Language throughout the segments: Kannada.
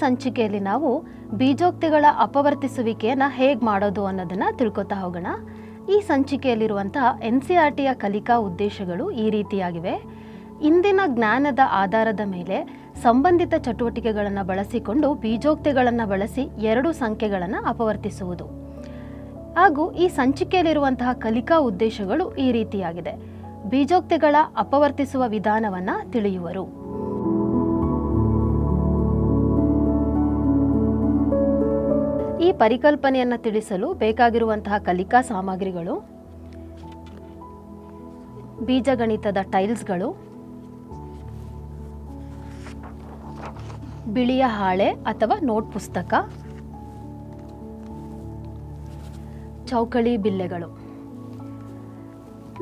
ಸಂಚಿಕೆಯಲ್ಲಿ ನಾವು ಬೀಜೋಕ್ತಿಗಳ ಅಪವರ್ತಿಸುವಿಕೆಯನ್ನು ಹೇಗೆ ಮಾಡೋದು ಅನ್ನೋದನ್ನು ತಿಳ್ಕೊತಾ ಹೋಗೋಣ. ಈ ಸಂಚಿಕೆಯಲ್ಲಿರುವಂತಹ NCERTಯ ಕಲಿಕಾ ಉದ್ದೇಶಗಳು ಈ ರೀತಿಯಾಗಿವೆ. ಇಂದಿನ ಜ್ಞಾನದ ಆಧಾರದ ಮೇಲೆ ಸಂಬಂಧಿತ ಚಟುವಟಿಕೆಗಳನ್ನು ಬಳಸಿಕೊಂಡು ಬೀಜೋಕ್ತಿಗಳನ್ನು ಬಳಸಿ 2 ಸಂಖ್ಯೆಗಳನ್ನು ಅಪವರ್ತಿಸುವುದು. ಹಾಗೂ ಈ ಸಂಚಿಕೆಯಲ್ಲಿರುವಂತಹ ಕಲಿಕಾ ಉದ್ದೇಶಗಳು ಈ ರೀತಿಯಾಗಿದೆ. ಬೀಜೋಕ್ತಿಗಳ ಅಪವರ್ತಿಸುವ ವಿಧಾನವನ್ನು ತಿಳಿಯುವರು. ಈ ಪರಿಕಲ್ಪನೆಯನ್ನು ತಿಳಿಸಲು ಬೇಕಾಗಿರುವಂತಹ ಕಲಿಕಾ ಸಾಮಗ್ರಿಗಳು: ಬೀಜಗಣಿತದ ಟೈಲ್ಸ್ಗಳು, ಬಿಳಿಯ ಹಾಳೆ ಅಥವಾ ನೋಟ್ ಪುಸ್ತಕ, ಚೌಕಳಿ ಬಿಲ್ಲೆಗಳು.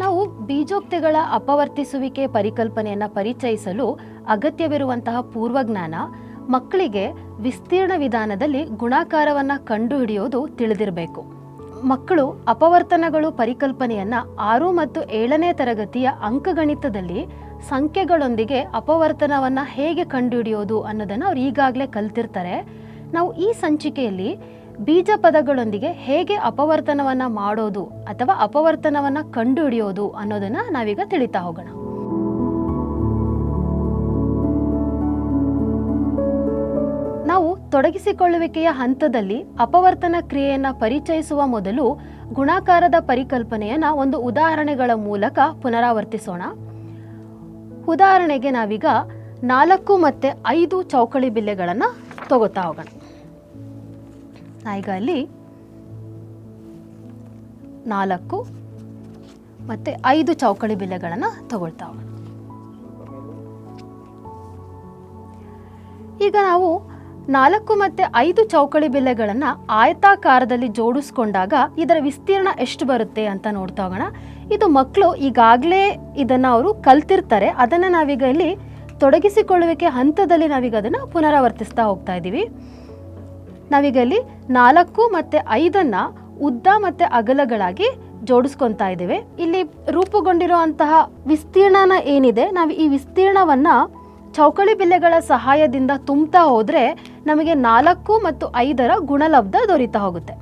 ನಾವು ಬೀಜೋಕ್ತಿಗಳ ಅಪವರ್ತಿಸುವಿಕೆ ಪರಿಕಲ್ಪನೆಯನ್ನು ಪರಿಚಯಿಸಲು ಅಗತ್ಯವಿರುವಂತಹ ಪೂರ್ವಜ್ಞಾನ, ಮಕ್ಕಳಿಗೆ ವಿಸ್ತೀರ್ಣ ವಿಧಾನದಲ್ಲಿ ಗುಣಾಕಾರವನ್ನು ಕಂಡುಹಿಡಿಯೋದು ತಿಳಿದಿರಬೇಕು. ಮಕ್ಕಳು ಅಪವರ್ತನಗಳು ಪರಿಕಲ್ಪನೆಯನ್ನು 6 ಮತ್ತು 7ನೇ ತರಗತಿಯ ಅಂಕಗಣಿತದಲ್ಲಿ ಸಂಖ್ಯೆಗಳೊಂದಿಗೆ ಅಪವರ್ತನವನ್ನು ಹೇಗೆ ಕಂಡುಹಿಡಿಯೋದು ಅನ್ನೋದನ್ನು ಅವ್ರು ಈಗಾಗಲೇ ಕಲ್ತಿರ್ತಾರೆ. ನಾವು ಈ ಸಂಚಿಕೆಯಲ್ಲಿ ಬೀಜ ಪದಗಳೊಂದಿಗೆ ಹೇಗೆ ಅಪವರ್ತನವನ್ನು ಮಾಡೋದು ಅಥವಾ ಅಪವರ್ತನವನ್ನು ಕಂಡುಹಿಡಿಯೋದು ಅನ್ನೋದನ್ನು ನಾವೀಗ ತಿಳಿತಾ ಹೋಗೋಣ. ನಾವು ತೊಡಗಿಸಿಕೊಳ್ಳುವಿಕೆಯ ಹಂತದಲ್ಲಿ ಅಪವರ್ತನ ಕ್ರಿಯೆಯನ್ನು ಪರಿಚಯಿಸುವ ಮೊದಲು ಗುಣಾಕಾರದ ಪರಿಕಲ್ಪನೆಯನ್ನು ಒಂದು ಉದಾಹರಣೆಗಳ ಮೂಲಕ ಪುನರಾವರ್ತಿಸೋಣ. ಉದಾಹರಣೆಗೆ ನಾವೀಗ 4 ಮತ್ತು 5 ಚೌಕಳಿ ಬಿಲ್ಲೆಗಳನ್ನು ತಗೋತಾ ಹೋಗೋಣ. ಈಗ ಅಲ್ಲಿ 4 ಮತ್ತು 5 ಚೌಕಳಿ ಬಿಲ್ಲೆಗಳನ್ನು ತಗೊಳ್ತಾ ಹೋಗೋಣ. ಈಗ ನಾವು 4 ಮತ್ತು 5 ಚೌಕಳಿ ಬಿಲ್ಲೆಗಳನ್ನು ಆಯತಾಕಾರದಲ್ಲಿ ಜೋಡಿಸ್ಕೊಂಡಾಗ ಇದರ ವಿಸ್ತೀರ್ಣ ಎಷ್ಟು ಬರುತ್ತೆ ಅಂತ ನೋಡ್ತಾ ಹೋಗೋಣ. ಇದು ಮಕ್ಕಳು ಈಗಾಗಲೇ ಇದನ್ನು ಅವರು ಕಲ್ತಿರ್ತಾರೆ. ಅದನ್ನು ನಾವೀಗ ಇಲ್ಲಿ ತೊಡಗಿಸಿಕೊಳ್ಳುವಿಕೆ ಹಂತದಲ್ಲಿ ನಾವೀಗ ಅದನ್ನು ಪುನರಾವರ್ತಿಸ್ತಾ ಹೋಗ್ತಾ ಇದ್ದೀವಿ. ನಾವೀಗ ಇಲ್ಲಿ 4 ಮತ್ತು 5 ಉದ್ದ ಮತ್ತು ಅಗಲಗಳಾಗಿ ಜೋಡಿಸ್ಕೊತಾ ಇದ್ದೇವೆ. ಇಲ್ಲಿ ರೂಪುಗೊಂಡಿರುವಂತಹ ವಿಸ್ತೀರ್ಣನ ಏನಿದೆ, ನಾವು ಈ ವಿಸ್ತೀರ್ಣವನ್ನು ಚೌಕಳಿ ಬಿಲ್ಲೆಗಳ ಸಹಾಯದಿಂದ ತುಂಬ್ತಾ ಹೋದರೆ ನಮಗೆ 4 ಮತ್ತು 5ರ ಗುಣಲಬ್ಧ ದೊರೀತಾ ಹೋಗುತ್ತೆ.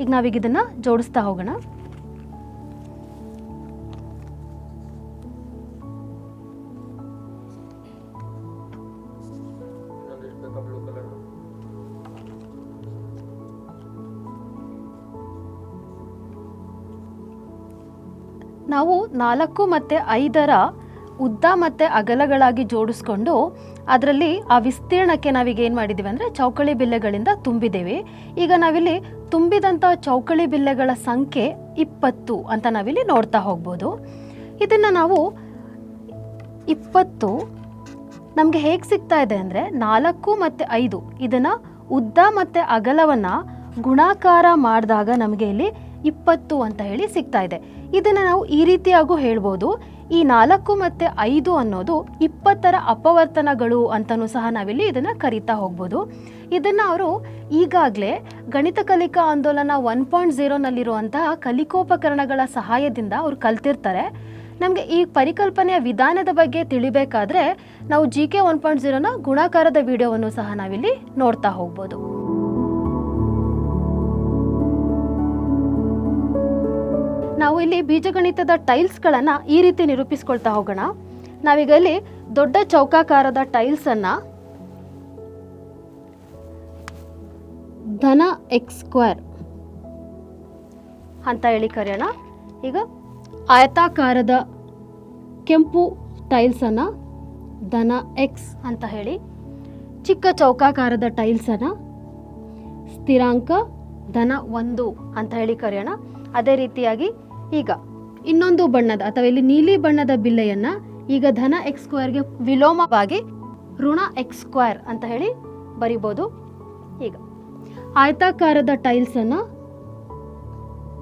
ಈಗ ನಾವೀಗ ಇದನ್ನು ಜೋಡಿಸ್ತಾ ಹೋಗೋಣ. ನಾವು 4 ಮತ್ತು 5ರ ಉದ್ದ ಮತ್ತು ಅಗಲಗಳಾಗಿ ಜೋಡಿಸ್ಕೊಂಡು ಅದರಲ್ಲಿ ಆ ವಿಸ್ತೀರ್ಣಕ್ಕೆ ನಾವೀಗ ಏನು ಮಾಡಿದ್ದೀವಿ ಅಂದರೆ ಚೌಕಳಿ ಬಿಲ್ಲೆಗಳಿಂದ ತುಂಬಿದ್ದೇವೆ. ಈಗ ನಾವಿಲ್ಲಿ ತುಂಬಿದಂಥ ಚೌಕಳಿ ಬಿಲ್ಲೆಗಳ ಸಂಖ್ಯೆ 20 ಅಂತ ನಾವಿಲ್ಲಿ ನೋಡ್ತಾ ಹೋಗ್ಬೋದು. ಇದನ್ನು ನಾವು 20 ನಮಗೆ ಹೇಗೆ ಸಿಗ್ತಾ ಇದೆ ಅಂದರೆ 4 ಮತ್ತು 5 ಇದನ್ನು ಉದ್ದ ಮತ್ತು ಅಗಲವನ್ನು ಗುಣಾಕಾರ ಮಾಡಿದಾಗ ನಮಗೆ ಇಲ್ಲಿ 20 ಅಂತ ಹೇಳಿ ಸಿಗ್ತಾ ಇದೆ. ಇದನ್ನು ನಾವು ಈ ರೀತಿಯಾಗೂ ಹೇಳ್ಬೋದು, ಈ 4 ಮತ್ತು 5 ಅನ್ನೋದು 20ರ ಅಪವರ್ತನಗಳು ಅಂತಲೂ ಸಹ ನಾವಿಲ್ಲಿ ಇದನ್ನು ಕರಿತಾ ಹೋಗ್ಬೋದು. ಇದನ್ನು ಅವರು ಈಗಾಗಲೇ ಗಣಿತ ಕಲಿಕಾ ಆಂದೋಲನ 1.0ನಲ್ಲಿರುವಂತಹ ಕಲಿಕೋಪಕರಣಗಳ ಸಹಾಯದಿಂದ ಅವರು ಕಲ್ತಿರ್ತಾರೆ. ನಮಗೆ ಈ ಪರಿಕಲ್ಪನೆಯ ವಿಧಾನದ ಬಗ್ಗೆ ತಿಳಿಬೇಕಾದ್ರೆ ನಾವು GK 1.0ನ ಗುಣಾಕಾರದ ವಿಡಿಯೋವನ್ನು ಸಹ ನಾವಿಲ್ಲಿ ನೋಡ್ತಾ ಹೋಗ್ಬೋದು. ನಾವು ಇಲ್ಲಿ ಬೀಜಗಣಿತದ ಟೈಲ್ಸ್ಗಳನ್ನು ಈ ರೀತಿ ನಿರೂಪಿಸ್ಕೊಳ್ತಾ ಹೋಗೋಣ. ನಾವೀಗ ಇಲ್ಲಿ ದೊಡ್ಡ ಚೌಕಾಕಾರದ ಟೈಲ್ಸನ್ನು ಧನ x² ಅಂತ ಹೇಳಿ ಕರೆಯೋಣ. ಈಗ ಆಯತಾಕಾರದ ಕೆಂಪು ಟೈಲ್ಸನ್ನು ಧನ x ಅಂತ ಹೇಳಿ, ಚಿಕ್ಕ ಚೌಕಾಕಾರದ ಟೈಲ್ಸನ್ನು ಸ್ಥಿರಾಂಕ ಧನ 1 ಅಂತ ಹೇಳಿ ಕರೆಯೋಣ. ಅದೇ ರೀತಿಯಾಗಿ ಈಗ ಇನ್ನೊಂದು ಬಣ್ಣದ ಅಥವಾ ಇಲ್ಲಿ ನೀಲಿ ಬಣ್ಣದ ಬಿಲ್ಲೆಯನ್ನು ಈಗ ಧನ x²ಗೆ ವಿಲೋಮವಾಗಿ ಋಣ x² ಅಂತ ಹೇಳಿ ಬರಿಬೋದು. ಈಗ ಆಯತಾಕಾರದ ಟೈಲ್ಸನ್ನು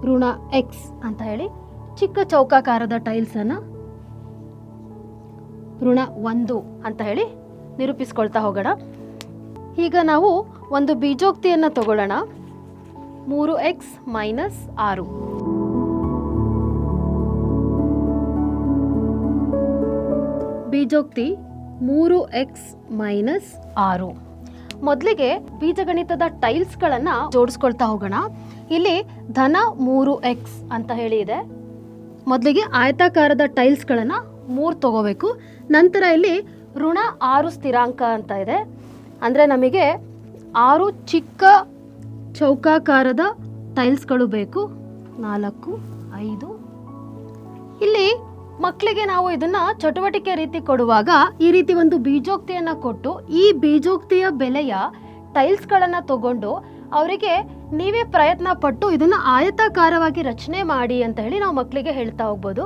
ಋಣ x ಅಂತ ಹೇಳಿ, ಚಿಕ್ಕ ಚೌಕಾಕಾರದ ಟೈಲ್ಸನ್ನು ಋಣ 1 ಅಂತ ಹೇಳಿ ನಿರೂಪಿಸ್ಕೊಳ್ತಾ ಹೋಗೋಣ. ಈಗ ನಾವು ಒಂದು ಬೀಜೋಕ್ತಿಯನ್ನು ತಗೊಳ್ಳೋಣ. 3x - 6. ಬೀಜೋಕ್ತಿ 3x - 6. ಮೊದಲಿಗೆ ಬೀಜಗಣಿತದ ಟೈಲ್ಸ್ಗಳನ್ನ ಜೋಡಿಸ್ಕೊಳ್ತಾ ಹೋಗೋಣ. ಇಲ್ಲಿ ಧನ 3x ಅಂತ ಹೇಳಿ ಇದೆ. ಮೊದಲಿಗೆ ಆಯತಾಕಾರದ ಟೈಲ್ಸ್ಗಳನ್ನ 3 ತಗೋಬೇಕು. ನಂತರ ಇಲ್ಲಿ ಋಣ 6 ಸ್ಥಿರಾಂಕ ಅಂತ ಇದೆ. ಅಂದರೆ ನಮಗೆ 6 ಚಿಕ್ಕ ಚೌಕಾಕಾರದ ಟೈಲ್ಸ್ಗಳು ಬೇಕು. 4, 5. ಇಲ್ಲಿ ಮಕ್ಕಳಿಗೆ ನಾವು ಇದನ್ನ ಚಟುವಟಿಕೆ ರೀತಿ ಕೊಡುವಾಗ ಈ ರೀತಿ ಒಂದು ಬೀಜೋಕ್ತಿಯನ್ನ ಕೊಟ್ಟು ಈ ಬೀಜೋಕ್ತಿಯ ಬೆಲೆಯ ಟೈಲ್ಸ್ಗಳನ್ನು ತಗೊಂಡು ಅವರಿಗೆ ನೀವೇ ಪ್ರಯತ್ನ ಪಟ್ಟು ಇದನ್ನ ಆಯತಾಕಾರವಾಗಿ ರಚನೆ ಮಾಡಿ ಅಂತ ಹೇಳಿ ನಾವು ಮಕ್ಕಳಿಗೆ ಹೇಳ್ತಾ ಹೋಗ್ಬೋದು.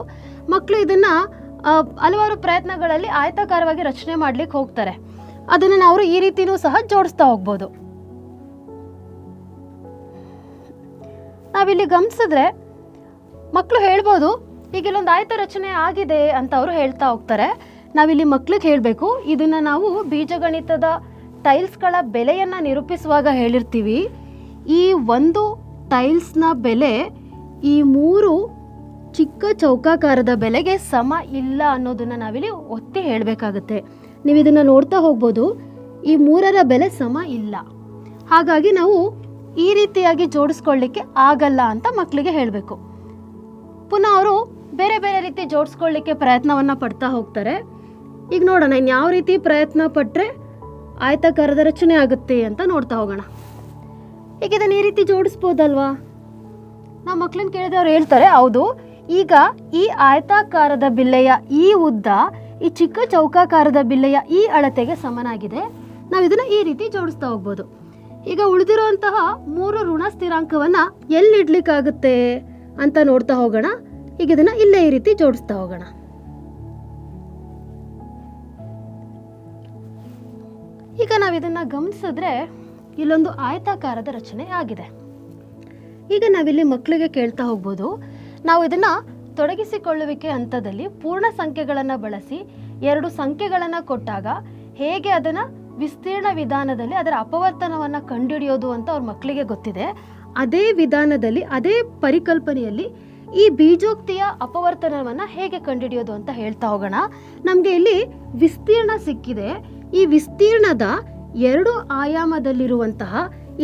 ಮಕ್ಕಳು ಇದನ್ನ ಹಲವಾರು ಪ್ರಯತ್ನಗಳಲ್ಲಿ ಆಯತಾಕಾರವಾಗಿ ರಚನೆ ಮಾಡ್ಲಿಕ್ಕೆ ಹೋಗ್ತಾರೆ. ಅದನ್ನು ನಾವು ಈ ರೀತಿನೂ ಸಹ ಜೋಡಿಸ್ತಾ ಹೋಗ್ಬೋದು. ನಾವಿಲ್ಲಿ ಗಮನಿಸಿದ್ರೆ ಮಕ್ಕಳು ಹೇಳ್ಬೋದು ಈಗ ಇಲ್ಲೊಂದು ಆಯತ ರಚನೆ ಆಗಿದೆ ಅಂತ ಅವರು ಹೇಳ್ತಾ ಹೋಗ್ತಾರೆ. ನಾವಿಲ್ಲಿ ಮಕ್ಳಿಗೆ ಹೇಳಬೇಕು, ಇದನ್ನ ನಾವು ಬೀಜಗಣಿತದ ಟೈಲ್ಸ್ಗಳ ಬೆಲೆಯನ್ನ ನಿರೂಪಿಸುವಾಗ ಹೇಳಿರ್ತೀವಿ. ಈ ಒಂದು ಟೈಲ್ಸ್ನ ಬೆಲೆ ಈ 3 ಚಿಕ್ಕ ಚೌಕಾಕಾರದ ಬೆಲೆಗೆ ಸಮ ಇಲ್ಲ ಅನ್ನೋದನ್ನ ನಾವಿಲ್ಲಿ ಒತ್ತಿ ಹೇಳಬೇಕಾಗುತ್ತೆ. ನೀವು ಇದನ್ನ ನೋಡ್ತಾ ಹೋಗ್ಬೋದು, ಈ 3ರ ಬೆಲೆ ಸಮ ಇಲ್ಲ. ಹಾಗಾಗಿ ನಾವು ಈ ರೀತಿಯಾಗಿ ಜೋಡಿಸ್ಕೊಳ್ಳಿಕ್ಕೆ ಆಗಲ್ಲ ಅಂತ ಮಕ್ಕಳಿಗೆ ಹೇಳಬೇಕು. ಪುನಃ ಅವರು ಬೇರೆ ಬೇರೆ ರೀತಿ ಜೋಡಿಸ್ಕೊಳ್ಳಿಕ್ಕೆ ಪ್ರಯತ್ನವನ್ನು ಪಡ್ತಾ ಹೋಗ್ತಾರೆ. ಈಗ ನೋಡೋಣ ಇನ್ನು ಯಾವ ರೀತಿ ಪ್ರಯತ್ನ ಪಟ್ಟರೆ ಆಯತಾಕಾರದ ರಚನೆ ಆಗುತ್ತೆ ಅಂತ ನೋಡ್ತಾ ಹೋಗೋಣ. ಈಗ ಇದನ್ನು ಈ ರೀತಿ ಜೋಡಿಸ್ಬೋದಲ್ವಾ? ನಾವು ಮಕ್ಕಳನ್ನ ಕೇಳಿದ್ರೆ ಅವ್ರು ಹೇಳ್ತಾರೆ ಹೌದು. ಈಗ ಈ ಆಯತಾಕಾರದ ಬಿಲ್ಲೆಯ ಈ ಉದ್ದ ಈ ಚಿಕ್ಕ ಚೌಕಾಕಾರದ ಬಿಲ್ಲೆಯ ಈ ಅಳತೆಗೆ ಸಮನಾಗಿದೆ. ನಾವು ಇದನ್ನು ಈ ರೀತಿ ಜೋಡಿಸ್ತಾ ಹೋಗ್ಬೋದು. ಈಗ ಉಳಿದಿರುವಂತಹ 3 ಋಣ ಸ್ಥಿರಾಂಕವನ್ನು ಎಲ್ಲಿಡ್ಲಿಕ್ಕಾಗುತ್ತೆ ಅಂತ ನೋಡ್ತಾ ಹೋಗೋಣ. ಈಗ ಇದನ್ನ ಇಲ್ಲೇ ಈ ರೀತಿ ಜೋಡಿಸ್ತಾ ಹೋಗೋಣ. ಈಗ ನಾವು ಇದನ್ನ ಗಮನಿಸಿದ್ರೆ ಇಲ್ಲೊಂದು ಆಯತಾಕಾರದ ರಚನೆ ಆಗಿದೆ. ಈಗ ನಾವಿಲ್ಲಿ ಮಕ್ಕಳಿಗೆ ಕೇಳ್ತಾ ಹೋಗ್ಬೋದು, ನಾವು ಇದನ್ನ ತೊಡಗಿಸಿಕೊಳ್ಳುವಿಕೆ ಹಂತದಲ್ಲಿ ಪೂರ್ಣ ಸಂಖ್ಯೆಗಳನ್ನು ಬಳಸಿ 2 ಸಂಖ್ಯೆಗಳನ್ನು ಕೊಟ್ಟಾಗ ಹೇಗೆ ಅದನ್ನ ವಿಸ್ತೀರ್ಣ ವಿಧಾನದಲ್ಲಿ ಅದರ ಅಪವರ್ತನವನ್ನು ಕಂಡುಹಿಡಿಯೋದು ಅಂತ ಅವ್ರ ಮಕ್ಕಳಿಗೆ ಗೊತ್ತಿದೆ. ಅದೇ ವಿಧಾನದಲ್ಲಿ ಅದೇ ಪರಿಕಲ್ಪನೆಯಲ್ಲಿ ಈ ಬೀಜೋಕ್ತಿಯ ಅಪವರ್ತನವನ್ನು ಹೇಗೆ ಕಂಡುಹಿಡಿಯೋದು ಅಂತ ಹೇಳ್ತಾ ಹೋಗೋಣ. ನಮಗೆ ಇಲ್ಲಿ ವಿಸ್ತೀರ್ಣ ಸಿಕ್ಕಿದೆ. ಈ ವಿಸ್ತೀರ್ಣದ 2 ಆಯಾಮದಲ್ಲಿರುವಂತಹ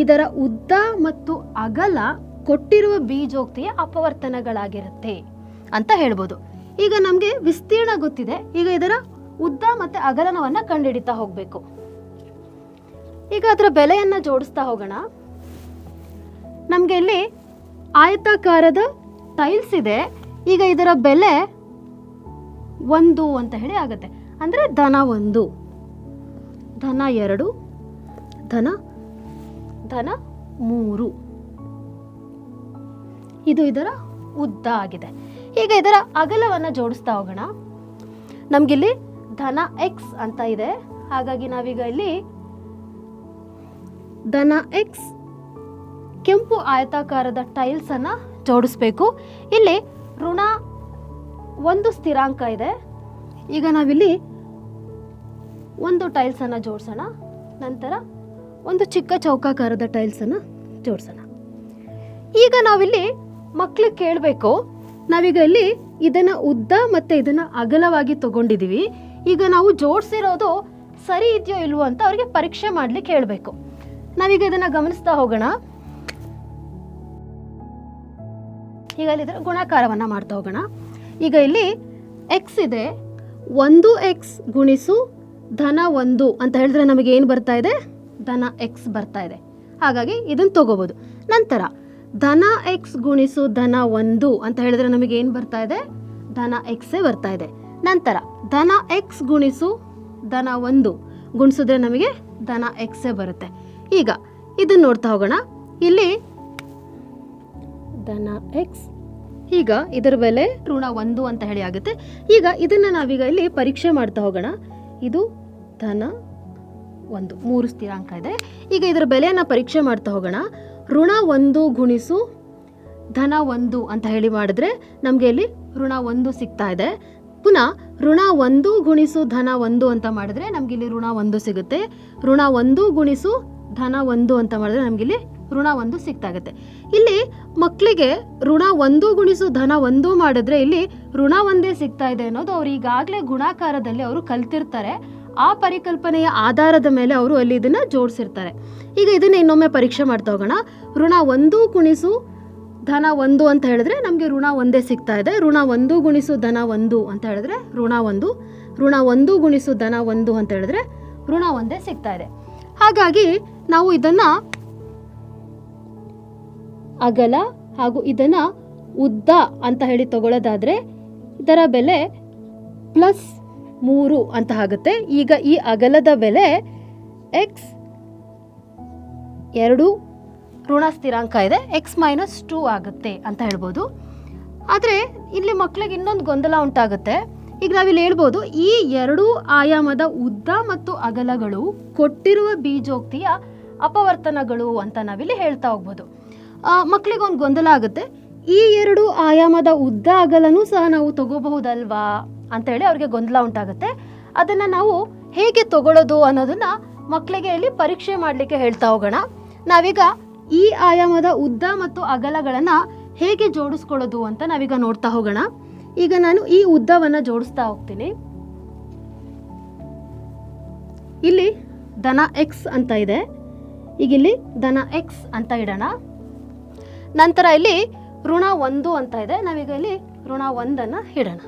ಇದರ ಉದ್ದ ಮತ್ತು ಅಗಲ ಕೊಟ್ಟಿರುವ ಬೀಜೋಕ್ತಿಯ ಅಪವರ್ತನಗಳಾಗಿರುತ್ತೆ ಅಂತ ಹೇಳ್ಬೋದು. ಈಗ ನಮಗೆ ವಿಸ್ತೀರ್ಣ ಗೊತ್ತಿದೆ. ಈಗ ಇದರ ಉದ್ದ ಮತ್ತು ಅಗಲನವನ್ನು ಕಂಡುಹಿಡಿತಾ ಹೋಗಬೇಕು. ಈಗ ಅದರ ಬೆಲೆಯನ್ನು ಜೋಡಿಸ್ತಾ ಹೋಗೋಣ. ನಮಗೆ ಇಲ್ಲಿ ಆಯತಾಕಾರದ ಟೈಲ್ಸ್ ಇದೆ. ಈಗ ಇದರ ಬೆಲೆ 1 ಅಂತ ಹೇಳಿ ಆಗುತ್ತೆ. ಅಂದರೆ ಧನ 1, ಧನ 2, ಧನ 3. ಇದು ಇದರ ಉದ್ದ ಆಗಿದೆ. ಈಗ ಇದರ ಅಗಲವನ್ನು ಜೋಡಿಸ್ತಾ ಹೋಗೋಣ. ನಮಗಿಲ್ಲಿ ಧನ x ಅಂತ ಇದೆ. ಹಾಗಾಗಿ ನಾವೀಗ ಇಲ್ಲಿ ಧನ x ಕೆಂಪು ಆಯತಾಕಾರದ ಟೈಲ್ಸ್ ಅನ್ನ ಜೋಡಿಸ್ಬೇಕು. ಇಲ್ಲಿ ಋಣ 1 ಸ್ಥಿರಾಂಕ ಇದೆ. ಈಗ ನಾವಿಲ್ಲಿ 1 ಟೈಲ್ಸ್ ಅನ್ನ ಜೋಡಿಸೋಣ. ನಂತರ ಒಂದು ಚಿಕ್ಕ ಚೌಕಾಕಾರದ ಟೈಲ್ಸ್ ಅನ್ನ ಜೋಡಿಸೋಣ. ಈಗ ನಾವಿಲ್ಲಿ ಮಕ್ಕಳಿಗೆ ಕೇಳಬೇಕು, ನಾವೀಗ ಇಲ್ಲಿ ಇದನ್ನ ಉದ್ದ ಮತ್ತೆ ಇದನ್ನ ಅಗಲವಾಗಿ ತಗೊಂಡಿದೀವಿ. ಈಗ ನಾವು ಜೋಡಿಸಿರೋದು ಸರಿ ಇದೆಯೋ ಇಲ್ವೋ ಅಂತ ಅವ್ರಿಗೆ ಪರೀಕ್ಷೆ ಮಾಡ್ಲಿಕ್ಕೆ ಹೇಳಬೇಕು. ನಾವೀಗ ಇದನ್ನ ಗಮನಿಸ್ತಾ ಹೋಗೋಣ. ಈಗ ಇಲ್ಲಿ ಇದರ ಗುಣಾಕಾರವನ್ನು ಮಾಡ್ತಾ ಹೋಗೋಣ. ಈಗ ಇಲ್ಲಿ x ಇದೆ. 1x ಗುಣಿಸು ಧನ 1 ಅಂತ ಹೇಳಿದ್ರೆ ನಮಗೆ ಏನು ಬರ್ತಾ ಇದೆ? ಧನ x ಬರ್ತಾ ಇದೆ. ಹಾಗಾಗಿ ಇದನ್ನು ತಗೋಬೋದು. ನಂತರ ಧನ x ಗುಣಿಸು ಧನ 1 ಅಂತ ಹೇಳಿದ್ರೆ ನಮಗೆ ಏನು ಬರ್ತಾ ಇದೆ? ಧನ x ಬರ್ತಾ ಇದೆ. ನಂತರ ಧನ x ಗುಣಿಸು ಧನ 1 ಗುಣಿಸಿದ್ರೆ ನಮಗೆ ಧನ x ಬರುತ್ತೆ. ಈಗ ಇದನ್ನು ನೋಡ್ತಾ ಹೋಗೋಣ. ಇಲ್ಲಿ ಧನ x, ಈಗ ಇದರ ಬೆಲೆ ಋಣ 1 ಅಂತ ಹೇಳಿ ಆಗುತ್ತೆ. ಈಗ ಇದನ್ನ ನಾವೀಗ ಇಲ್ಲಿ ಪರೀಕ್ಷೆ ಮಾಡ್ತಾ ಹೋಗೋಣ. ಇದು ಧನ 1, 3 ಸ್ಥಿರಾಂಕ ಇದೆ. ಈಗ ಇದರ ಬೆಲೆಯನ್ನು ಪರೀಕ್ಷೆ ಮಾಡ್ತಾ ಹೋಗೋಣ. ಋಣ 1 ಗುಣಿಸು ಧನ 1 ಅಂತ ಹೇಳಿ ಮಾಡಿದ್ರೆ ನಮಗೆ ಇಲ್ಲಿ ಋಣ 1 ಸಿಗ್ತಾ ಇದೆ. ಪುನಃ ಋಣ 1 ಗುಣಿಸು ಧನ 1 ಅಂತ ಮಾಡಿದ್ರೆ ನಮ್ಗೆ ಇಲ್ಲಿ ಋಣ 1 ಸಿಗುತ್ತೆ. ಋಣ 1 ಗುಣಿಸು ಧನ 1 ಅಂತ ಮಾಡಿದ್ರೆ ನಮಗಿಲ್ಲಿ ಋಣ 1 ಸಿಗ್ತಾಗುತ್ತೆ. ಇಲ್ಲಿ ಮಕ್ಕಳಿಗೆ ಋಣ 1 ಗುಣಿಸು ಧನ 1 ಮಾಡಿದ್ರೆ ಇಲ್ಲಿ ಋಣ 1 ಸಿಗ್ತಾ ಇದೆ ಅನ್ನೋದು ಅವ್ರು ಈಗಾಗಲೇ ಗುಣಾಕಾರದಲ್ಲಿ ಅವರು ಕಲ್ತಿರ್ತಾರೆ. ಆ ಪರಿಕಲ್ಪನೆಯ ಆಧಾರದ ಮೇಲೆ ಅವರು ಅಲ್ಲಿ ಇದನ್ನು ಜೋಡಿಸಿರ್ತಾರೆ. ಈಗ ಇದನ್ನು ಇನ್ನೊಮ್ಮೆ ಪರೀಕ್ಷೆ ಮಾಡ್ತಾ ಹೋಗೋಣ. ಋಣ 1 ಗುಣಿಸು ಧನ 1 ಅಂತ ಹೇಳಿದ್ರೆ ನಮಗೆ ಋಣ 1 ಸಿಗ್ತಾ ಇದೆ. ಋಣ 1 ಗುಣಿಸು ಧನ 1 ಅಂತ ಹೇಳಿದ್ರೆ ಋಣ 1, ಋಣ 1 ಗುಣಿಸು ಧನ 1 ಅಂತ ಹೇಳಿದ್ರೆ ಋಣ 1 ಸಿಗ್ತಾ ಇದೆ. ಹಾಗಾಗಿ ನಾವು ಇದನ್ನು ಅಗಲ ಹಾಗೂ ಇದನ್ನು ಉದ್ದ ಅಂತ ಹೇಳಿ ತಗೊಳ್ಳೋದಾದರೆ ಇದರ ಬೆಲೆ +3 ಅಂತ ಆಗುತ್ತೆ. ಈಗ ಈ ಅಗಲದ ಬೆಲೆ x2 ಋಣ ಸ್ಥಿರಾಂಕ ಇದೆ, x-2 ಆಗುತ್ತೆ ಅಂತ ಹೇಳ್ಬೋದು. ಆದರೆ ಇಲ್ಲಿ ಮಕ್ಕಳಿಗೆ ಇನ್ನೊಂದು ಗೊಂದಲ ಉಂಟಾಗುತ್ತೆ. ಈಗ ನಾವಿಲ್ಲಿ ಹೇಳ್ಬೋದು ಈ 2 ಆಯಾಮದ ಉದ್ದ ಮತ್ತು ಅಗಲಗಳು ಕೊಟ್ಟಿರುವ ಬೀಜೋಕ್ತಿಯ ಅಪವರ್ತನಗಳು ಅಂತ ನಾವಿಲ್ಲಿ ಹೇಳ್ತಾ ಹೋಗ್ಬೋದು. ಮಕ್ಕಳಿಗೊಂದು ಗೊಂದಲ ಆಗುತ್ತೆ, ಈ 2 ಆಯಾಮದ ಉದ್ದ ಅಗಲನೂ ಸಹ ನಾವು ತಗೋಬಹುದಲ್ವಾ ಅಂತೇಳಿ ಅವ್ರಿಗೆ ಗೊಂದಲ ಉಂಟಾಗುತ್ತೆ. ಅದನ್ನು ನಾವು ಹೇಗೆ ತಗೊಳ್ಳೋದು ಅನ್ನೋದನ್ನು ಮಕ್ಕಳಿಗೆ ಇಲ್ಲಿ ಪರೀಕ್ಷೆ ಮಾಡಲಿಕ್ಕೆ ಹೇಳ್ತಾ ಹೋಗೋಣ. ನಾವೀಗ ಈ ಆಯಾಮದ ಉದ್ದ ಮತ್ತು ಅಗಲಗಳನ್ನು ಹೇಗೆ ಜೋಡಿಸ್ಕೊಳ್ಳೋದು ಅಂತ ನಾವೀಗ ನೋಡ್ತಾ ಹೋಗೋಣ. ಈಗ ನಾನು ಈ ಉದ್ದವನ್ನು ಜೋಡಿಸ್ತಾ ಹೋಗ್ತೀನಿ. ಇಲ್ಲಿ ಧನ x ಅಂತ ಇದೆ, ಈಗ ಇಲ್ಲಿ ಧನ x ಅಂತ ಇಡೋಣ. ನಂತರ ಇಲ್ಲಿ ಋಣ 1 ಅಂತ ಇದೆ, ನಾವೀಗ ಇಲ್ಲಿ ಋಣ 1 ಇಡೋಣ.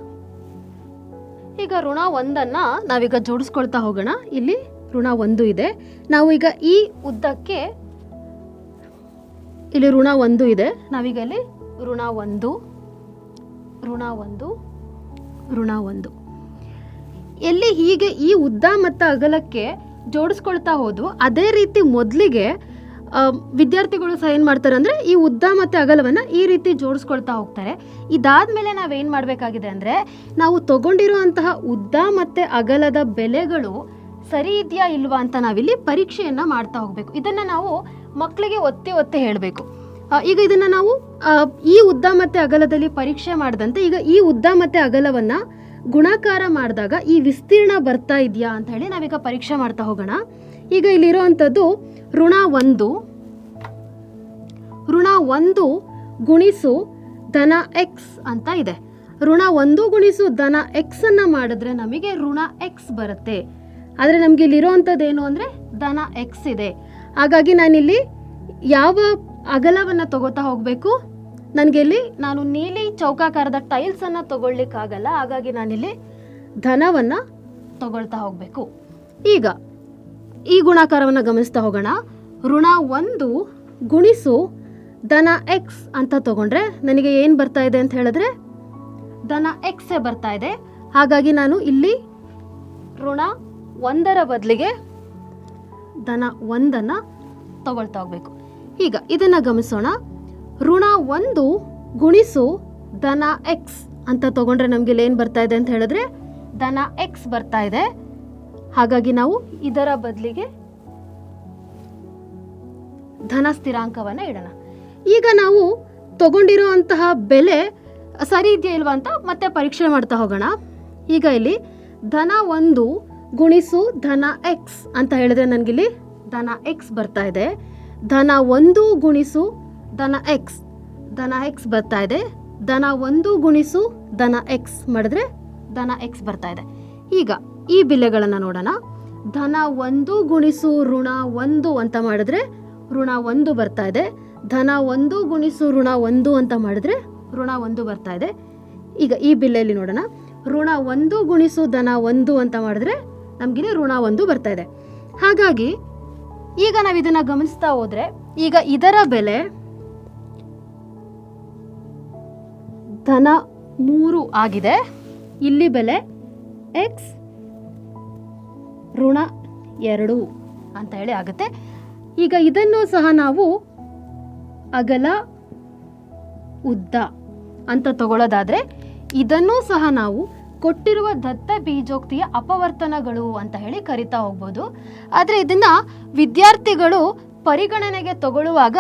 ಈಗ ಋಣ 1 ನಾವೀಗ ಜೋಡಿಸ್ಕೊಳ್ತಾ ಹೋಗೋಣ. ಇಲ್ಲಿ ಋಣ 1 ಇದೆ. ನಾವು ಈಗ ಈ ಉದ್ದಕ್ಕೆ ಇಲ್ಲಿ ಋಣ 1 ಇದೆ, ನಾವೀಗ ಇಲ್ಲಿ ಋಣ 1 ಋಣ 1 ಋಣ 1 ಎಲ್ಲಿ ಹೀಗೆ ಈ ಉದ್ದ ಮತ್ತು ಅಗಲಕ್ಕೆ ಜೋಡಿಸ್ಕೊಳ್ತಾ ಹೋದ್ವು. ಅದೇ ರೀತಿ ಮೊದಲಿಗೆ ವಿದ್ಯಾರ್ಥಿಗಳು ಸಹ ಏನು ಮಾಡ್ತಾರೆ ಅಂದರೆ ಈ ಉದ್ದ ಮತ್ತು ಅಗಲವನ್ನು ಈ ರೀತಿ ಜೋಡಿಸ್ಕೊಳ್ತಾ ಹೋಗ್ತಾರೆ. ಇದಾದಮೇಲೆ ನಾವೇನು ಮಾಡಬೇಕಾಗಿದೆ ಅಂದರೆ ನಾವು ತಗೊಂಡಿರುವಂತಹ ಉದ್ದ ಮತ್ತು ಅಗಲದ ಬೆಲೆಗಳು ಸರಿ ಇದೆಯಾ ಇಲ್ವಾ ಅಂತ ನಾವಿಲ್ಲಿ ಪರೀಕ್ಷೆಯನ್ನು ಮಾಡ್ತಾ ಹೋಗಬೇಕು. ಇದನ್ನು ನಾವು ಮಕ್ಕಳಿಗೆ ಒತ್ತಿ ಹೇಳಬೇಕು. ಈಗ ಇದನ್ನು ನಾವು ಈ ಉದ್ದ ಮತ್ತು ಅಗಲದಲ್ಲಿ ಪರೀಕ್ಷೆ ಮಾಡಿದಂತೆ ಈಗ ಈ ಉದ್ದ ಮತ್ತು ಅಗಲವನ್ನು ಗುಣಾಕಾರ ಮಾಡಿದಾಗ ಈ ವಿಸ್ತೀರ್ಣ ಬರ್ತಾ ಇದೆಯಾ ಅಂತ ಹೇಳಿ ನಾವೀಗ ಪರೀಕ್ಷೆ ಮಾಡ್ತಾ ಹೋಗೋಣ. ಈಗ ಇಲ್ಲಿರುವಂಥದ್ದು ಋಣ 1 ಗುಣಿಸು ಧನ x ಅಂತ ಇದೆ. ಋಣ 1 ಗುಣಿಸು ಧನ x ಅನ್ನು ಮಾಡಿದ್ರೆ ನಮಗೆ ಋಣ x ಬರುತ್ತೆ. ಆದರೆ ನಮಗೆ ಇಲ್ಲಿರೋವಂಥದ್ದು ಏನು ಅಂದರೆ ಧನ x ಇದೆ. ಹಾಗಾಗಿ ನಾನಿಲ್ಲಿ ಯಾವ ಅಗಲವನ್ನು ತಗೋತಾ ಹೋಗಬೇಕು, ನನಗೆ ಇಲ್ಲಿ ನಾನು ನೀಲಿ ಚೌಕಾಕಾರದ ಟೈಲ್ಸನ್ನು ತಗೊಳ್ಳಿಕ್ಕಾಗಲ್ಲ. ಹಾಗಾಗಿ ನಾನಿಲ್ಲಿ ಧನವನ್ನು ತಗೊಳ್ತಾ ಹೋಗಬೇಕು. ಈಗ ಈ ಗುಣಾಕಾರವನ್ನು ಗಮನಿಸ್ತಾ ಹೋಗೋಣ. ಋಣ 1 ಗುಣಿಸು ಧನ x ಅಂತ ತಗೊಂಡ್ರೆ ನನಗೆ ಏನು ಬರ್ತಾ ಇದೆ ಅಂತ ಹೇಳಿದ್ರೆ ಧನ x ಬರ್ತಾ ಇದೆ. ಹಾಗಾಗಿ ನಾನು ಇಲ್ಲಿ ಋಣ 1 ಬದಲಿಗೆ ಧನ 1 ತಗೊಳ್ತಾ ಹೋಗಬೇಕು. ಈಗ ಇದನ್ನು ಗಮನಿಸೋಣ. ಋಣ 1 ಗುಣಿಸು ಧನ x ಅಂತ ತಗೊಂಡ್ರೆ ನಮಗೆ ಇಲ್ಲಿ ಏನು ಬರ್ತಾ ಇದೆ ಅಂತ ಹೇಳಿದ್ರೆ ಧನ x ಬರ್ತಾ ಇದೆ. ಹಾಗಾಗಿ ನಾವು ಇದರ ಬದಲಿಗೆ ಧನ ಸ್ಥಿರಾಂಕವನ್ನು ಇಡೋಣ. ಈಗ ನಾವು ತಗೊಂಡಿರುವಂತಹ ಬೆಲೆ ಸರಿ ಇದೆಯಾ ಇಲ್ವಾ ಅಂತ ಮತ್ತೆ ಪರೀಕ್ಷೆ ಮಾಡ್ತಾ ಹೋಗೋಣ. ಈಗ ಇಲ್ಲಿ ಧನ 1 ಗುಣಿಸು ಧನ x ಅಂತ ಹೇಳಿದ್ರೆ ನನಗಿಲ್ಲಿ ಧನ x ಬರ್ತಾ ಇದೆ. ಧನ 1 ಗುಣಿಸು ಧನ x ಬರ್ತಾ ಇದೆ. ಧನ 1 ಗುಣಿಸು ಧನ x ಮಾಡಿದ್ರೆ ಧನ x ಬರ್ತಾ ಇದೆ. ಈಗ ಈ ಬೆಲೆಗಳನ್ನು ನೋಡೋಣ. ಧನ 1 ಗುಣಿಸು ಋಣ 1 ಅಂತ ಮಾಡಿದ್ರೆ ಋಣ 1 ಬರ್ತಾ ಇದೆ. ಧನ 1 ಗುಣಿಸು ಋಣ 1 ಅಂತ ಮಾಡಿದ್ರೆ ಋಣ 1 ಬರ್ತಾ ಇದೆ. ಈಗ ಈ ಬಿಲ್ಲೆಯಲ್ಲಿ ನೋಡೋಣ. ಋಣ 1 ಗುಣಿಸು ಧನ 1 ಅಂತ ಮಾಡಿದ್ರೆ ನಮಗಿಲ್ಲಿ ಋಣ 1 ಬರ್ತಾ ಇದೆ. ಹಾಗಾಗಿ ಈಗ ನಾವು ಇದನ್ನು ಗಮನಿಸ್ತಾ ಹೋದರೆ ಈಗ ಇದರ ಬೆಲೆ ಧನ 3 ಆಗಿದೆ. ಇಲ್ಲಿ ಬೆಲೆ x ಋಣ 2 ಅಂತ ಹೇಳಿ ಆಗುತ್ತೆ. ಈಗ ಇದನ್ನು ಸಹ ನಾವು ಅಗಲ ಉದ್ದ ಅಂತ ತಗೊಳ್ಳೋದಾದರೆ ಇದನ್ನೂ ಸಹ ನಾವು ಕೊಟ್ಟಿರುವ ದತ್ತ ಬೀಜೋಕ್ತಿಯ ಅಪವರ್ತನಗಳು ಅಂತ ಹೇಳಿ ಕರಿತಾ ಹೋಗ್ಬೋದು. ಆದರೆ ಇದನ್ನು ವಿದ್ಯಾರ್ಥಿಗಳು ಪರಿಗಣನೆಗೆ ತಗೊಳ್ಳುವಾಗ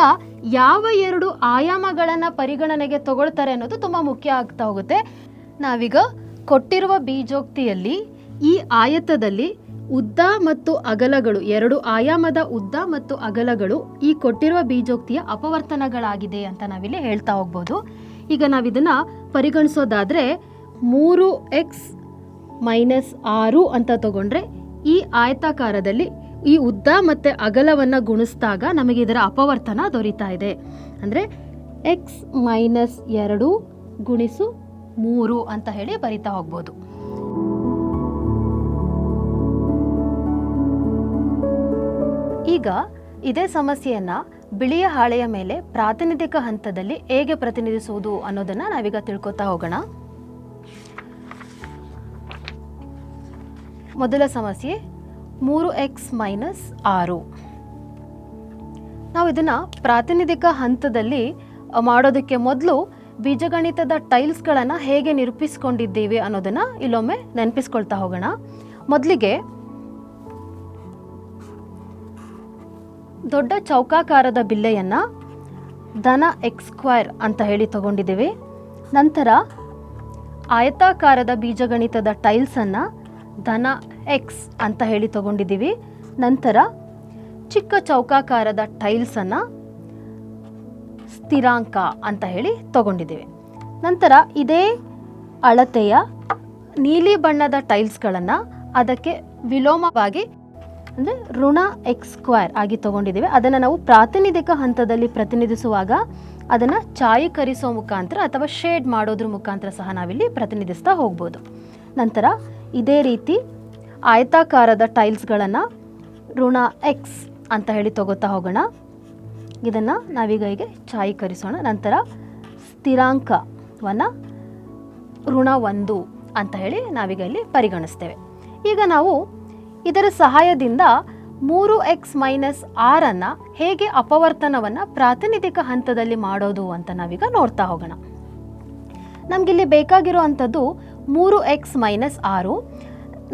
ಯಾವ 2 ಆಯಾಮಗಳನ್ನು ಪರಿಗಣನೆಗೆ ತಗೊಳ್ತಾರೆ ಅನ್ನೋದು ತುಂಬ ಮುಖ್ಯ ಆಗ್ತಾ ಹೋಗುತ್ತೆ. ನಾವೀಗ ಕೊಟ್ಟಿರುವ ಬೀಜೋಕ್ತಿಯಲ್ಲಿ ಈ ಆಯತದಲ್ಲಿ ಉದ್ದ ಮತ್ತು ಅಗಲಗಳು 2 ಆಯಾಮದ ಉದ್ದ ಮತ್ತು ಅಗಲಗಳು ಈ ಕೊಟ್ಟಿರುವ ಬೀಜೋಕ್ತಿಯ ಅಪವರ್ತನಗಳಾಗಿದೆ ಅಂತ ನಾವಿಲ್ಲಿ ಹೇಳ್ತಾ ಹೋಗ್ಬೋದು. ಈಗ ನಾವಿದನ್ನು ಪರಿಗಣಿಸೋದಾದರೆ 3x - 6 ಅಂತ ತಗೊಂಡ್ರೆ ಈ ಆಯತಾಕಾರದಲ್ಲಿ ಈ ಉದ್ದ ಮತ್ತು ಅಗಲವನ್ನು ಗುಣಿಸಿದಾಗ ನಮಗೆ ಇದರ ಅಪವರ್ತನ ದೊರೀತಾ ಇದೆ. ಅಂದರೆ x-2 ಗುಣಿಸು 3 ಅಂತ ಹೇಳಿ ಬರಿತಾ ಹೋಗ್ಬೋದು. ಈಗ ಇದೇ ಸಮಸ್ಯೆಯನ್ನು ಬಿಳಿಯ ಹಾಳೆಯ ಮೇಲೆ ಪ್ರಾತಿನಿಧಿಕ ಹಂತದಲ್ಲಿ ಹೇಗೆ ಪ್ರತಿನಿಧಿಸುವುದು ಅನ್ನೋದನ್ನು ನಾವೀಗ ತಿಳ್ಕೊತಾ ಹೋಗೋಣ. ಮೊದಲ ಸಮಸ್ಯೆ 3x-6. ನಾವು ಇದನ್ನು ಪ್ರಾತಿನಿಧಿಕ ಹಂತದಲ್ಲಿ ಮಾಡೋದಕ್ಕೆ ಮೊದಲು ಬೀಜಗಣಿತದ ಟೈಲ್ಸ್ಗಳನ್ನು ಹೇಗೆ ನಿರೂಪಿಸ್ಕೊಂಡಿದ್ದೀವಿ ಅನ್ನೋದನ್ನು ಇಲ್ಲೊಮ್ಮೆ ನೆನಪಿಸ್ಕೊಳ್ತಾ ಹೋಗೋಣ. ಮೊದಲಿಗೆ ದೊಡ್ಡ ಚೌಕಾಕಾರದ ಬಿಲ್ಲೆಯನ್ನು ಧನ x² ಅಂತ ಹೇಳಿ ತಗೊಂಡಿದ್ದೀವಿ. ನಂತರ ಆಯತಾಕಾರದ ಬೀಜಗಣಿತದ ಟೈಲ್ಸನ್ನು ಧನ x ಅಂತ ಹೇಳಿ ತಗೊಂಡಿದ್ದೀವಿ. ನಂತರ ಚಿಕ್ಕ ಚೌಕಾಕಾರದ ಟೈಲ್ಸನ್ನು ಸ್ಥಿರಾಂಕ ಅಂತ ಹೇಳಿ ತಗೊಂಡಿದ್ದೀವಿ. ನಂತರ ಇದೇ ಅಳತೆಯ ನೀಲಿ ಬಣ್ಣದ ಟೈಲ್ಸ್ಗಳನ್ನು ಅದಕ್ಕೆ ವಿಲೋಮವಾಗಿ ಅಂದರೆ ಋಣ x² ಆಗಿ ತಗೊಂಡಿದ್ದೀವಿ. ಅದನ್ನು ನಾವು ಪ್ರಾತಿನಿಧಿಕ ಹಂತದಲ್ಲಿ ಪ್ರತಿನಿಧಿಸುವಾಗ ಅದನ್ನು ಛಾಯೀಕರಿಸೋ ಮುಖಾಂತರ ಅಥವಾ ಶೇಡ್ ಮಾಡೋದ್ರ ಮುಖಾಂತರ ಸಹ ನಾವಿಲ್ಲಿ ಪ್ರತಿನಿಧಿಸ್ತಾ ಹೋಗ್ಬೋದು. ನಂತರ ಇದೇ ರೀತಿ ಆಯತಾಕಾರದ ಟೈಲ್ಸ್ಗಳನ್ನು ಋಣ x ಅಂತ ಹೇಳಿ ತಗೋತಾ ಹೋಗೋಣ. ಇದನ್ನು ನಾವೀಗ ಹೀಗೆ ಛಾಯೀಕರಿಸೋಣ. ನಂತರ ಸ್ಥಿರಾಂಕವನ್ನು ಋಣ 1 ಅಂತ ಹೇಳಿ ನಾವೀಗ ಇಲ್ಲಿ ಪರಿಗಣಿಸ್ತೇವೆ. ಈಗ ನಾವು ಇದರ ಸಹಾಯದಿಂದ 3x-6 ಹೇಗೆ ಅಪವರ್ತನವನ್ನು ಪ್ರಾತಿನಿಧಿಕ ಹಂತದಲ್ಲಿ ಮಾಡೋದು ಅಂತ ನಾವೀಗ ನೋಡ್ತಾ ಹೋಗೋಣ. ನಮಗಿಲ್ಲಿ ಬೇಕಾಗಿರುವಂಥದ್ದು 3x-6.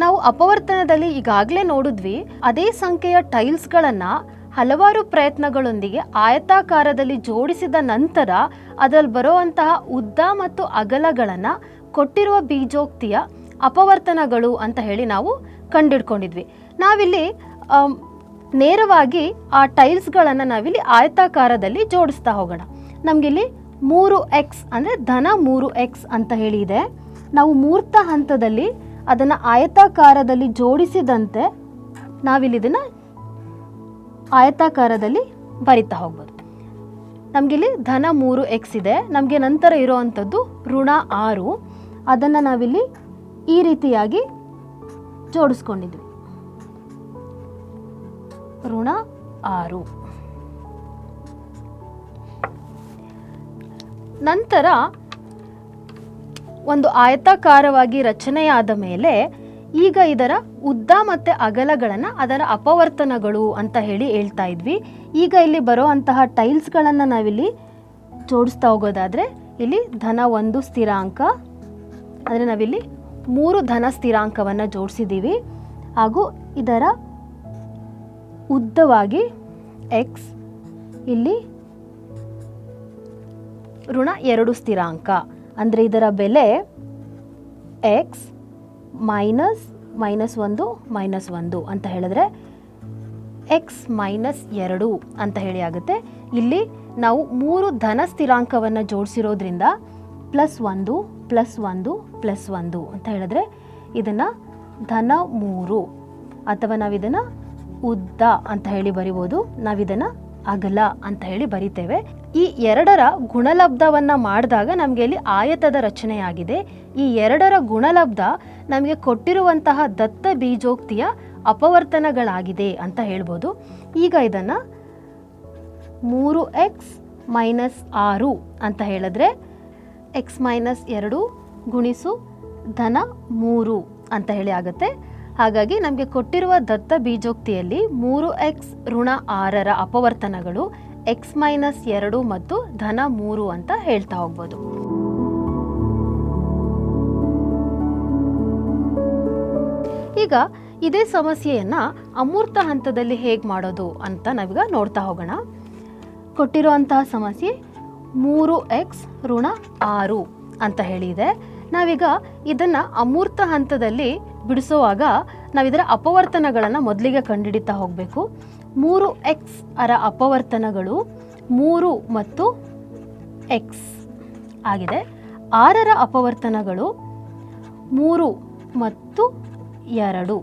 ನಾವು ಅಪವರ್ತನದಲ್ಲಿ ಈಗಾಗಲೇ ನೋಡಿದ್ವಿ, ಅದೇ ಸಂಖ್ಯೆಯ ಟೈಲ್ಸ್ಗಳನ್ನು ಹಲವಾರು ಪ್ರಯತ್ನಗಳೊಂದಿಗೆ ಆಯತಾಕಾರದಲ್ಲಿ ಜೋಡಿಸಿದ ನಂತರ ಅದರಲ್ಲಿ ಬರುವಂತಹ ಉದ್ದ ಮತ್ತು ಅಗಲಗಳನ್ನು ಕೊಟ್ಟಿರುವ ಬೀಜೋಕ್ತಿಯ ಅಪವರ್ತನಗಳು ಅಂತ ಹೇಳಿ ನಾವು ಕಂಡಿಡ್ಕೊಂಡಿದ್ವಿ. ನಾವಿಲ್ಲಿ ನೇರವಾಗಿ ಆ ಟೈಲ್ಸ್ಗಳನ್ನು ನಾವಿಲ್ಲಿ ಆಯತಾಕಾರದಲ್ಲಿ ಜೋಡಿಸ್ತಾ ಹೋಗೋಣ. ನಮಗಿಲ್ಲಿ 3x ಅಂದರೆ ಧನ 3x ಅಂತ ಹೇಳಿ ಇದೆ. ನಾವು ಮೂರ್ತ ಹಂತದಲ್ಲಿ ಅದನ್ನು ಆಯತಾಕಾರದಲ್ಲಿ ಜೋಡಿಸಿದಂತೆ ನಾವಿಲ್ಲಿ ಇದನ್ನು ಆಯತಾಕಾರದಲ್ಲಿ ಬರಿತಾ ಹೋಗ್ಬೋದು. ನಮಗಿಲ್ಲಿ ಧನ 3x ಇದೆ. ನಮಗೆ ನಂತರ ಇರೋವಂಥದ್ದು ಋಣ 6. ಅದನ್ನು ನಾವಿಲ್ಲಿ ಈ ರೀತಿಯಾಗಿ ಜೋಡಿಸ್ಕೊಂಡಿದ್ವಿ. ಋಣ 6. ನಂತರ ಒಂದು ಆಯತಾಕಾರವಾಗಿ ರಚನೆಯಾದ ಮೇಲೆ ಈಗ ಇದರ ಉದ್ದ ಮತ್ತು ಅಗಲಗಳನ್ನು ಅದರ ಅಪವರ್ತನಗಳು ಅಂತ ಹೇಳಿ ಹೇಳ್ತಾ ಇದ್ವಿ. ಈಗ ಇಲ್ಲಿ ಬರುವಂತಹ ಟೈಲ್ಸ್ಗಳನ್ನು ನಾವಿಲ್ಲಿ ಜೋಡಿಸ್ತಾ ಹೋಗೋದಾದರೆ ಇಲ್ಲಿ ಧನ 1 ಸ್ಥಿರಾಂಕ ಅಂದರೆ ನಾವಿಲ್ಲಿ 3 ಧನ ಸ್ಥಿರಾಂಕವನ್ನು ಜೋಡಿಸಿದ್ದೀವಿ. ಹಾಗೂ ಇದರ ಉದ್ದವಾಗಿ x, ಇಲ್ಲಿ ಋಣ 2 ಸ್ಥಿರಾಂಕ ಅಂದರೆ ಇದರ ಬೆಲೆ x -1 ಅಂತ ಹೇಳಿದ್ರೆ x -2 ಅಂತ ಹೇಳಿ ಆಗುತ್ತೆ. ಇಲ್ಲಿ ನಾವು 3 ಧನ ಸ್ಥಿರಾಂಕವನ್ನು ಜೋಡಿಸಿರೋದ್ರಿಂದ +1 +1 +1 ಅಂತ ಹೇಳಿದ್ರೆ ಇದನ್ನು ಧನ 3 ಅಥವಾ ನಾವಿದನ್ನು ಉದ್ದ ಅಂತ ಹೇಳಿ ಬರಿಬೋದು. ನಾವಿದನ್ನು ಅಗಲ ಅಂತ ಹೇಳಿ ಬರಿತೇವೆ. ಈ ಎರಡರ ಗುಣಲಬ್ಧವನ್ನು ಮಾಡಿದಾಗ ನಮಗೆ ಇಲ್ಲಿ ಆಯತದ ರಚನೆಯಾಗಿದೆ. ಈ ಎರಡರ ಗುಣಲಬ್ಧ ನಮಗೆ ಕೊಟ್ಟಿರುವಂತಹ ದತ್ತ ಬೀಜೋಕ್ತಿಯ ಅಪವರ್ತನಗಳಾಗಿದೆ ಅಂತ ಹೇಳ್ಬೋದು. ಈಗ ಇದನ್ನು 3x-6 ಅಂತ ಹೇಳಿದ್ರೆ x-2 ಗುಣಿಸು ಧನ 3 ಅಂತ ಹೇಳಿ ಆಗುತ್ತೆ. ಹಾಗಾಗಿ ನಮಗೆ ಕೊಟ್ಟಿರುವ ದತ್ತ ಬೀಜೋಕ್ತಿಯಲ್ಲಿ 3x ಋಣ 6ರ ಅಪವರ್ತನಗಳು x-2 ಮತ್ತು ಧನ 3 ಅಂತ ಹೇಳ್ತಾ ಹೋಗ್ಬೋದು. ಈಗ ಇದೇ ಸಮಸ್ಯೆಯನ್ನು ಅಮೂರ್ತ ಹಂತದಲ್ಲಿ ಹೇಗೆ ಮಾಡೋದು ಅಂತ ನಾವೀಗ ನೋಡ್ತಾ ಹೋಗೋಣ. ಕೊಟ್ಟಿರುವಂತಹ ಸಮಸ್ಯೆ 3x ಋಣ 6 ಅಂತ ಹೇಳಿದೆ. ನಾವೀಗ ಇದನ್ನು ಅಮೂರ್ತ ಹಂತದಲ್ಲಿ ಬಿಡಿಸುವಾಗ ನಾವಿದರ ಅಪವರ್ತನಗಳನ್ನು ಮೊದಲಿಗೆ ಕಂಡುಹಿಡಿತಾ ಹೋಗಬೇಕು. 3x ಅರ ಅಪವರ್ತನಗಳು 3 ಮತ್ತು x ಆಗಿದೆ. 6ರ ಅಪವರ್ತನಗಳು 3 ಮತ್ತು 2.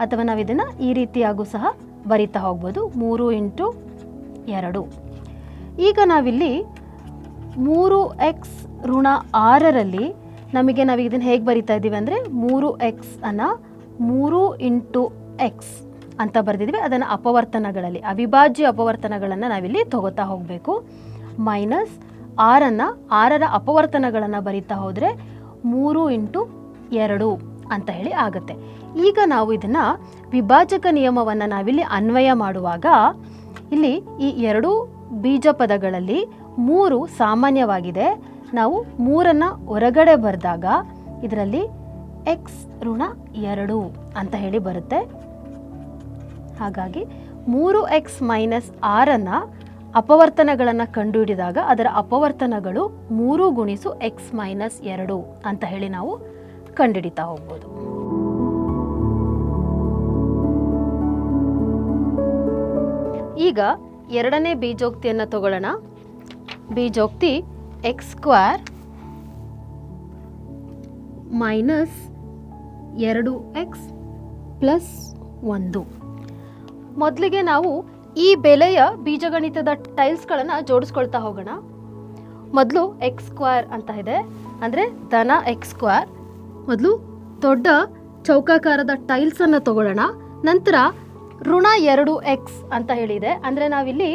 ಅಥವಾ ನಾವು ಇದನ್ನು ಈ ರೀತಿಯಾಗೂ ಸಹ ಬರಿತಾ ಹೋಗ್ಬೋದು, 3 ಇಂಟು 2. ಈಗ ನಾವಿಲ್ಲಿ 3x ಋಣ 6ರಲ್ಲಿ ನಮಗೆ ನಾವು ಇದನ್ನು ಹೇಗೆ ಬರಿತಾ ಇದ್ದೀವಿ ಅಂದರೆ 3x ಅನ್ನು 3 ಇಂಟು x ಅಂತ ಬರೆದಿದ್ದೀವಿ. ಅದನ್ನು ಅಪವರ್ತನಗಳಲ್ಲಿ ಅವಿಭಾಜ್ಯ ಅಪವರ್ತನಗಳನ್ನು ನಾವಿಲ್ಲಿ ತಗೋತಾ ಹೋಗಬೇಕು. ಮೈನಸ್ 6ಅನ್ನು 6ರ ಅಪವರ್ತನಗಳನ್ನು ಬರಿತಾ ಹೋದರೆ 3 ಇಂಟು 2 ಅಂತ ಹೇಳಿ ಆಗುತ್ತೆ. ಈಗ ನಾವು ಇದನ್ನು ವಿಭಾಜಕ ನಿಯಮವನ್ನು ನಾವಿಲ್ಲಿ ಅನ್ವಯ ಮಾಡುವಾಗ ಇಲ್ಲಿ ಈ 2 ಬೀಜ ಪದಗಳಲ್ಲಿ 3 ಸಾಮಾನ್ಯವಾಗಿದೆ. ನಾವು 3ಅನ್ನು ಹೊರಗಡೆ ಬರೆದಾಗ ಇದರಲ್ಲಿ x ಋಣ 2 ಅಂತ ಹೇಳಿ ಬರುತ್ತೆ. ಹಾಗಾಗಿ 3x ಮೈನಸ್ 6ಅನ್ನು ಅಪವರ್ತನಗಳನ್ನು ಕಂಡುಹಿಡಿದಾಗ ಅದರ ಅಪವರ್ತನಗಳು 3 ಗುಣಿಸು x ಮೈನಸ್ 2 ಅಂತ ಹೇಳಿ ನಾವು ಕಂಡುಹಿಡಿತಾ ಹೋಗ್ಬೋದು. ಈಗ ಎರಡನೇ ಬೀಜೋಕ್ತಿಯನ್ನು ತಗೊಳ್ಳೋಣ. ಬೀಜೋಕ್ತಿ x square minus 2x plus 1. ಮೊದಲಿಗೆ ನಾವು ಈ ಬೆಲೆಯ ಬೀಜಗಣಿತದ ಟೈಲ್ಸ್ಗಳನ್ನು ಜೋಡಿಸ್ಕೊಳ್ತಾ ಹೋಗೋಣ. ಮೊದಲು ಎಕ್ಸ್ ಸ್ಕ್ವೇರ್ ಅಂತ ಇದೆ, ಅಂದರೆ ಧನ ಎಕ್ಸ್ ಸ್ಕ್ವೇರ್. ಮೊದಲು ದೊಡ್ಡ ಚೌಕಾಕಾರದ ಟೈಲ್ಸನ್ನು ತಗೊಳ್ಳೋಣ. ನಂತರ ಋಣ 2x ಅಂತ ಹೇಳಿದೆ, ಅಂದರೆ ನಾವಿಲ್ಲಿ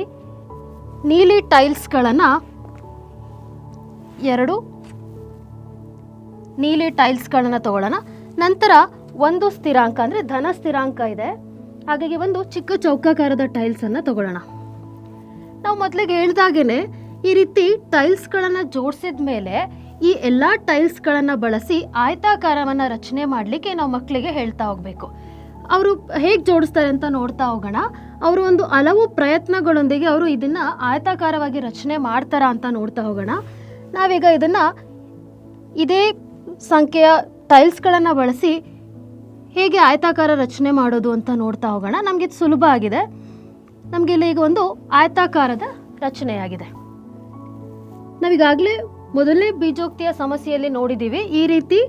ನೀಲಿ ಟೈಲ್ಸ್ಗಳನ್ನು 2 ನೀಲಿ ಟೈಲ್ಸ್ಗಳನ್ನು ತಗೊಳ್ಳೋಣ. ನಂತರ ಒಂದು ಸ್ಥಿರಾಂಕ ಅಂದರೆ ಧನ ಸ್ಥಿರಾಂಕ ಇದೆ, ಹಾಗಾಗಿ ಒಂದು ಚಿಕ್ಕ ಚೌಕಾಕಾರದ ಟೈಲ್ಸನ್ನು ತಗೊಳ್ಳೋಣ. ನಾವು ಮೊದಲಿಗೆ ಹೇಳ್ದಾಗೇ ಈ ರೀತಿ ಟೈಲ್ಸ್ಗಳನ್ನು ಜೋಡಿಸಿದ ಮೇಲೆ ಈ ಎಲ್ಲ ಟೈಲ್ಸ್ಗಳನ್ನು ಬಳಸಿ ಆಯತಾಕಾರವನ್ನು ರಚನೆ ಮಾಡಲಿಕ್ಕೆ ನಾವು ಮಕ್ಕಳಿಗೆ ಹೇಳ್ತಾ ಹೋಗಬೇಕು. ಅವರು ಹೇಗೆ ಜೋಡಿಸ್ತಾರೆ ಅಂತ ನೋಡ್ತಾ ಹೋಗೋಣ. ಅವರು ಒಂದು ಹಲವು ಪ್ರಯತ್ನಗಳೊಂದಿಗೆ ಅವರು ಇದನ್ನು ಆಯತಾಕಾರವಾಗಿ ರಚನೆ ಮಾಡ್ತಾರಾ ಅಂತ ನೋಡ್ತಾ ಹೋಗೋಣ. ನಾವೀಗ ಇದನ್ನು ಇದೇ ಸಂಖ್ಯೆಯ ಟೈಲ್ಸ್ಗಳನ್ನು ಬಳಸಿ ಹೇಗೆ ಆಯತಾಕಾರ ರಚನೆ ಮಾಡೋದು ಅಂತ ನೋಡ್ತಾ ಹೋಗೋಣ. ನಮಗೆ ಇದು ಸುಲಭ ಆಗಿದೆ. ನಮಗೆ ಇಲ್ಲಿ ಈಗ ಒಂದು ಆಯತಾಕಾರದ ರಚನೆಯಾಗಿದೆ. ನಾವೀಗಾಗಲೇ ಮೊದಲನೇ ಬೀಜೋಕ್ತಿಯ ಸಮಸ್ಯೆಯಲ್ಲಿ ನೋಡಿದ್ದೀವಿ. ಈ ರೀತಿ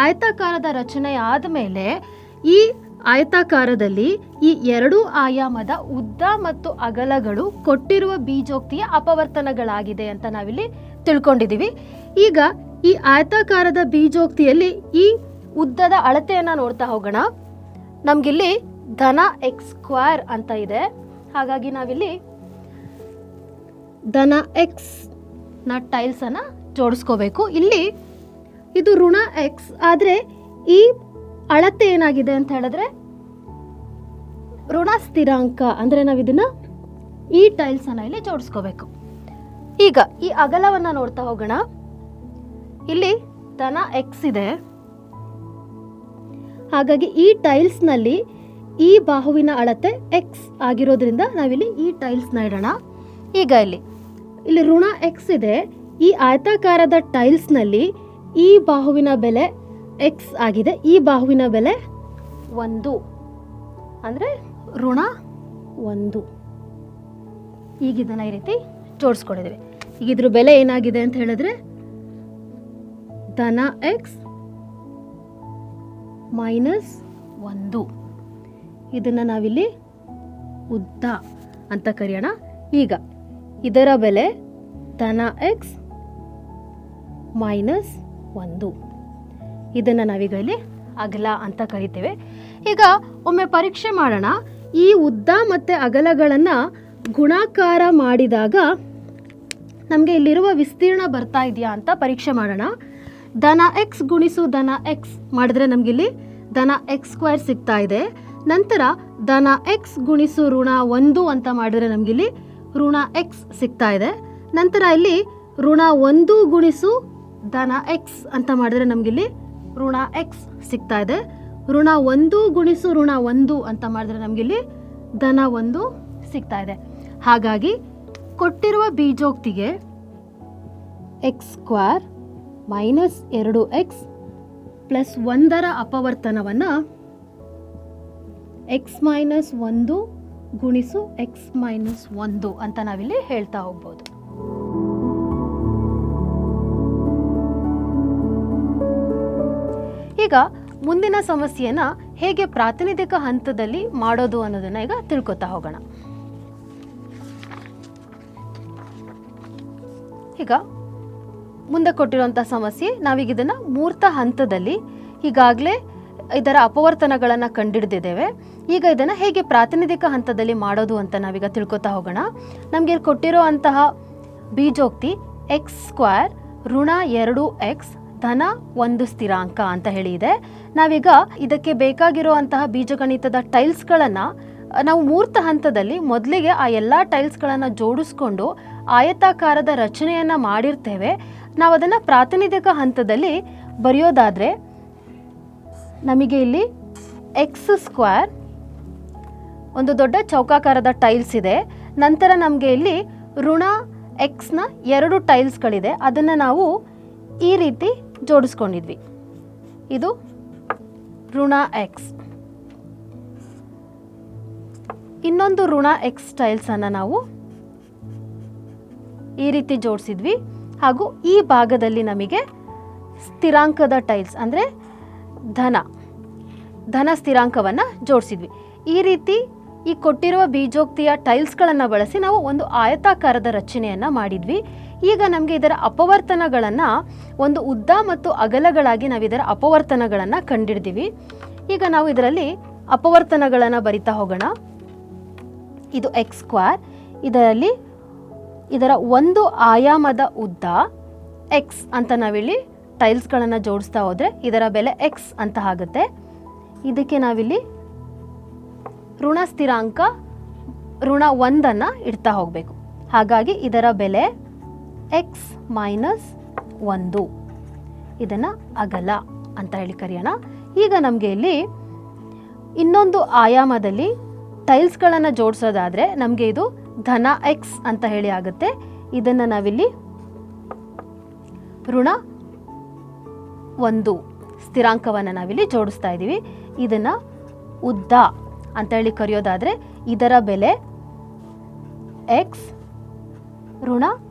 ಆಯತಾಕಾರದ ರಚನೆ ಆದಮೇಲೆ ಈ ಆಯತಾಕಾರದಲ್ಲಿ ಈ 2 ಆಯಾಮದ ಉದ್ದ ಮತ್ತು ಅಗಲಗಳು ಕೊಟ್ಟಿರುವ ಬೀಜೋಕ್ತಿಯ ಅಪವರ್ತನಗಳಾಗಿದೆ ಅಂತ ನಾವಿಲ್ಲಿ ತಿಳ್ಕೊಂಡಿದ್ದೀವಿ. ಈಗ ಈ ಆಯತಾಕಾರದ ಬೀಜೋಕ್ತಿಯಲ್ಲಿ ಈ ಉದ್ದದ ಅಳತೆಯನ್ನು ನೋಡ್ತಾ ಹೋಗೋಣ. ನಮಗಿಲ್ಲಿ ಧನ ಎಕ್ಸ್ ಸ್ಕ್ವೇರ್ ಅಂತ ಇದೆ, ಹಾಗಾಗಿ ನಾವಿಲ್ಲಿ ಧನ ಎಕ್ಸ್ ನ ಟೈಲ್ಸನ್ನು ಜೋಡಿಸ್ಕೋಬೇಕು. ಇಲ್ಲಿ ಇದು ಋಣ ಎಕ್ಸ್, ಆದರೆ ಈ ಅಳತೆ ಏನಾಗಿದೆ ಅಂತ ಹೇಳಿದ್ರೆ ಋಣ ಸ್ಥಿರಾಂಕ, ಅಂದರೆ ನಾವು ಇದನ್ನು ಈ ಟೈಲ್ಸನ್ನು ಇಲ್ಲಿ ಜೋಡಿಸ್ಕೋಬೇಕು. ಈಗ ಈ ಅಗಲವನ್ನು ನೋಡ್ತಾ ಹೋಗೋಣ. ಇಲ್ಲಿ ಧನ ಎಕ್ಸ್ ಇದೆ, ಹಾಗಾಗಿ ಈ ಟೈಲ್ಸ್ನಲ್ಲಿ ಈ ಬಾಹುವಿನ ಅಳತೆ ಎಕ್ಸ್ ಆಗಿರೋದ್ರಿಂದ ನಾವಿಲ್ಲಿ ಈ ಟೈಲ್ಸ್ನ ಇಡೋಣ. ಈಗ ಇಲ್ಲಿ ಋಣ ಎಕ್ಸ್ ಇದೆ. ಈ ಆಯತಾಕಾರದ ಟೈಲ್ಸ್ನಲ್ಲಿ ಈ ಬಾಹುವಿನ ಬೆಲೆ ಎಕ್ಸ್ ಆಗಿದೆ, ಈ ಬಾಹುವಿನ ಬೆಲೆ 1, ಅಂದರೆ ಋಣ 1. ಈಗ ಇದನ್ನು ಈ ರೀತಿ ಜೋಡಿಸ್ಕೊಂಡಿದ್ದೀವಿ. ಈಗ ಇದ್ರ ಬೆಲೆ ಏನಾಗಿದೆ ಅಂತ ಹೇಳಿದ್ರೆ ಧನ ಎಕ್ಸ್ ಮೈನಸ್ 1. ಇದನ್ನು ನಾವಿಲ್ಲಿ ಉದ್ದ ಅಂತ ಕರೆಯೋಣ. ಈಗ ಇದರ ಬೆಲೆ ಧನ ಎಕ್ಸ್ ಮೈನಸ್ 1. ಇದನ್ನು ನಾವೀಗ ಇಲ್ಲಿ ಅಗಲ ಅಂತ ಕರಿತೇವೆ. ಈಗ ಒಮ್ಮೆ ಪರೀಕ್ಷೆ ಮಾಡೋಣ. ಈ ಉದ್ದ ಮತ್ತು ಅಗಲಗಳನ್ನು ಗುಣಾಕಾರ ಮಾಡಿದಾಗ ನಮಗೆ ಇಲ್ಲಿರುವ ವಿಸ್ತೀರ್ಣ ಬರ್ತಾ ಇದೆಯಾ ಅಂತ ಪರೀಕ್ಷೆ ಮಾಡೋಣ. ಧನ ಎಕ್ಸ್ ಗುಣಿಸು ಧನ ಎಕ್ಸ್ ಮಾಡಿದ್ರೆ ನಮಗಿಲ್ಲಿ ಧನ ಎಕ್ಸ್ ಸ್ಕ್ವೇರ್ ಸಿಗ್ತಾ ಇದೆ. ನಂತರ ಧನ ಎಕ್ಸ್ ಗುಣಿಸು ಋಣ 1 ಅಂತ ಮಾಡಿದ್ರೆ ನಮಗಿಲ್ಲಿ ಋಣ ಎಕ್ಸ್ ಸಿಗ್ತಾ ಇದೆ. ನಂತರ ಇಲ್ಲಿ ಋಣ 1 ಗುಣಿಸು ಧನ ಎಕ್ಸ್ ಅಂತ ಮಾಡಿದ್ರೆ ನಮಗಿಲ್ಲಿ ಋಣ ಎಕ್ಸ್ ಸಿಗ್ತಾ ಇದೆ. ಋಣ 1 ಗುಣಿಸು ಋಣ 1 ಅಂತ ಮಾಡಿದ್ರೆ ನಮಗಿಲ್ಲಿ ಧನ 1 ಸಿಗ್ತಾ ಇದೆ. ಹಾಗಾಗಿ ಕೊಟ್ಟಿರುವ ಬೀಜೋಕ್ತಿಗೆ x square minus 2x plus 1ರ ಅಪವರ್ತನವನ್ನು ಎಕ್ಸ್ ಮೈನಸ್ 1 ಗುಣಿಸು ಎಕ್ಸ್ ಮೈನಸ್ 1 ಅಂತ ನಾವಿಲ್ಲಿ ಹೇಳ್ತಾ ಹೋಗ್ಬೋದು. ಈಗ ಮುಂದಿನ ಸಮಸ್ಯೆಯನ್ನು ಹೇಗೆ ಪ್ರಾತಿನಿಧಿಕ ಹಂತದಲ್ಲಿ ಮಾಡೋದು ಅನ್ನೋದನ್ನು ಈಗ ತಿಳ್ಕೊತಾ ಹೋಗೋಣ. ಈಗ ಮುಂದೆ ಕೊಟ್ಟಿರುವಂಥ ಸಮಸ್ಯೆ, ನಾವೀಗ ಇದನ್ನು ಮೂರ್ತ ಹಂತದಲ್ಲಿ ಈಗಾಗಲೇ ಇದರ ಅಪವರ್ತನಗಳನ್ನು ಕಂಡುಹಿಡಿದಿದ್ದೇವೆ. ಈಗ ಇದನ್ನು ಹೇಗೆ ಪ್ರಾತಿನಿಧಿಕ ಹಂತದಲ್ಲಿ ಮಾಡೋದು ಅಂತ ನಾವೀಗ ತಿಳ್ಕೊತಾ ಹೋಗೋಣ. ನಮಗೆ ಕೊಟ್ಟಿರೋ ಅಂತಹ ಬೀಜೋಕ್ತಿ x² ಋಣ 2x ಧನ 1 ಸ್ಥಿರಾಂಕ ಅಂತ ಹೇಳಿ ಇದೆ. ನಾವೀಗ ಇದಕ್ಕೆ ಬೇಕಾಗಿರುವಂತಹ ಬೀಜಗಣಿತದ ಟೈಲ್ಸ್ಗಳನ್ನು ನಾವು ಮೂರ್ತ ಹಂತದಲ್ಲಿ ಮೊದಲಿಗೆ ಆ ಎಲ್ಲ ಟೈಲ್ಸ್ಗಳನ್ನು ಜೋಡಿಸ್ಕೊಂಡು ಆಯತಾಕಾರದ ರಚನೆಯನ್ನು ಮಾಡಿರ್ತೇವೆ. ನಾವು ಅದನ್ನು ಪ್ರಾತಿನಿಧಿಕ ಹಂತದಲ್ಲಿ ಬರೆಯೋದಾದರೆ ನಮಗೆ ಇಲ್ಲಿ x² ಒಂದು ದೊಡ್ಡ ಚೌಕಾಕಾರದ ಟೈಲ್ಸ್ ಇದೆ. ನಂತರ ನಮಗೆ ಇಲ್ಲಿ ಋಣ ಎಕ್ಸ್ನ 2 ಟೈಲ್ಸ್ಗಳಿದೆ. ಅದನ್ನು ನಾವು ಈ ರೀತಿ ಜೋಡಿಸ್ಕೊಂಡಿದ್ವಿ. ಇದು ಋಣ ಎಕ್ಸ್, ಇನ್ನೊಂದು ಋಣ ಎಕ್ಸ್ ಟೈಲ್ಸನ್ನು ನಾವು ಈ ರೀತಿ ಜೋಡಿಸಿದ್ವಿ. ಹಾಗೂ ಈ ಭಾಗದಲ್ಲಿ ನಮಗೆ ಸ್ಥಿರಾಂಕದ ಟೈಲ್ಸ್ ಅಂದರೆ ಧನ ಸ್ಥಿರಾಂಕವನ್ನು ಜೋಡಿಸಿದ್ವಿ. ಈ ರೀತಿ ಈ ಕೊಟ್ಟಿರುವ ಬೀಜೋಕ್ತಿಯ ಟೈಲ್ಸ್ಗಳನ್ನು ಬಳಸಿ ನಾವು ಒಂದು ಆಯತಾಕಾರದ ರಚನೆಯನ್ನು ಮಾಡಿದ್ವಿ. ಈಗ ನಮಗೆ ಇದರ ಅಪವರ್ತನಗಳನ್ನು ಒಂದು ಉದ್ದ ಮತ್ತು ಅಗಲಗಳಾಗಿ ನಾವು ಇದರ ಅಪವರ್ತನಗಳನ್ನು ಕಂಡಿಡ್ತೀವಿ. ಈಗ ನಾವು ಇದರಲ್ಲಿ ಅಪವರ್ತನಗಳನ್ನು ಬರಿತಾ ಹೋಗೋಣ. ಇದು x², ಇದರಲ್ಲಿ ಇದರ ಒಂದು ಆಯಾಮದ ಉದ್ದ x ಅಂತ ನಾವಿಲ್ಲಿ ಟೈಲ್ಸ್ಗಳನ್ನು ಜೋಡಿಸ್ತಾ ಹೋದರೆ ಇದರ ಬೆಲೆ x ಅಂತ ಆಗುತ್ತೆ. ಇದಕ್ಕೆ ನಾವಿಲ್ಲಿ ಋಣ ಸ್ಥಿರಾಂಕ ಋಣ 1 ಇಡ್ತಾ ಹೋಗಬೇಕು. ಹಾಗಾಗಿ ಇದರ ಬೆಲೆ x - 1, ಇದನ್ನು ಅಗಲ ಅಂತ ಹೇಳಿ ಕರೆಯೋಣ. ಈಗ ನಮಗೆ ಇಲ್ಲಿ ಇನ್ನೊಂದು ಆಯಾಮದಲ್ಲಿ ಟೈಲ್ಸ್ಗಳನ್ನು ಜೋಡಿಸೋದಾದರೆ ನಮಗೆ ಇದು ಧನ x ಅಂತ ಹೇಳಿ ಆಗುತ್ತೆ. ಇದನ್ನು ನಾವಿಲ್ಲಿ ಋಣ 1 ಸ್ಥಿರಾಂಕವನ್ನು ನಾವಿಲ್ಲಿ ಜೋಡಿಸ್ತಾ ಇದ್ದೀವಿ. ಇದನ್ನು ಉದ್ದ ಅಂತ ಹೇಳಿ ಕರೆಯೋದಾದರೆ ಇದರ ಬೆಲೆ x ಋಣ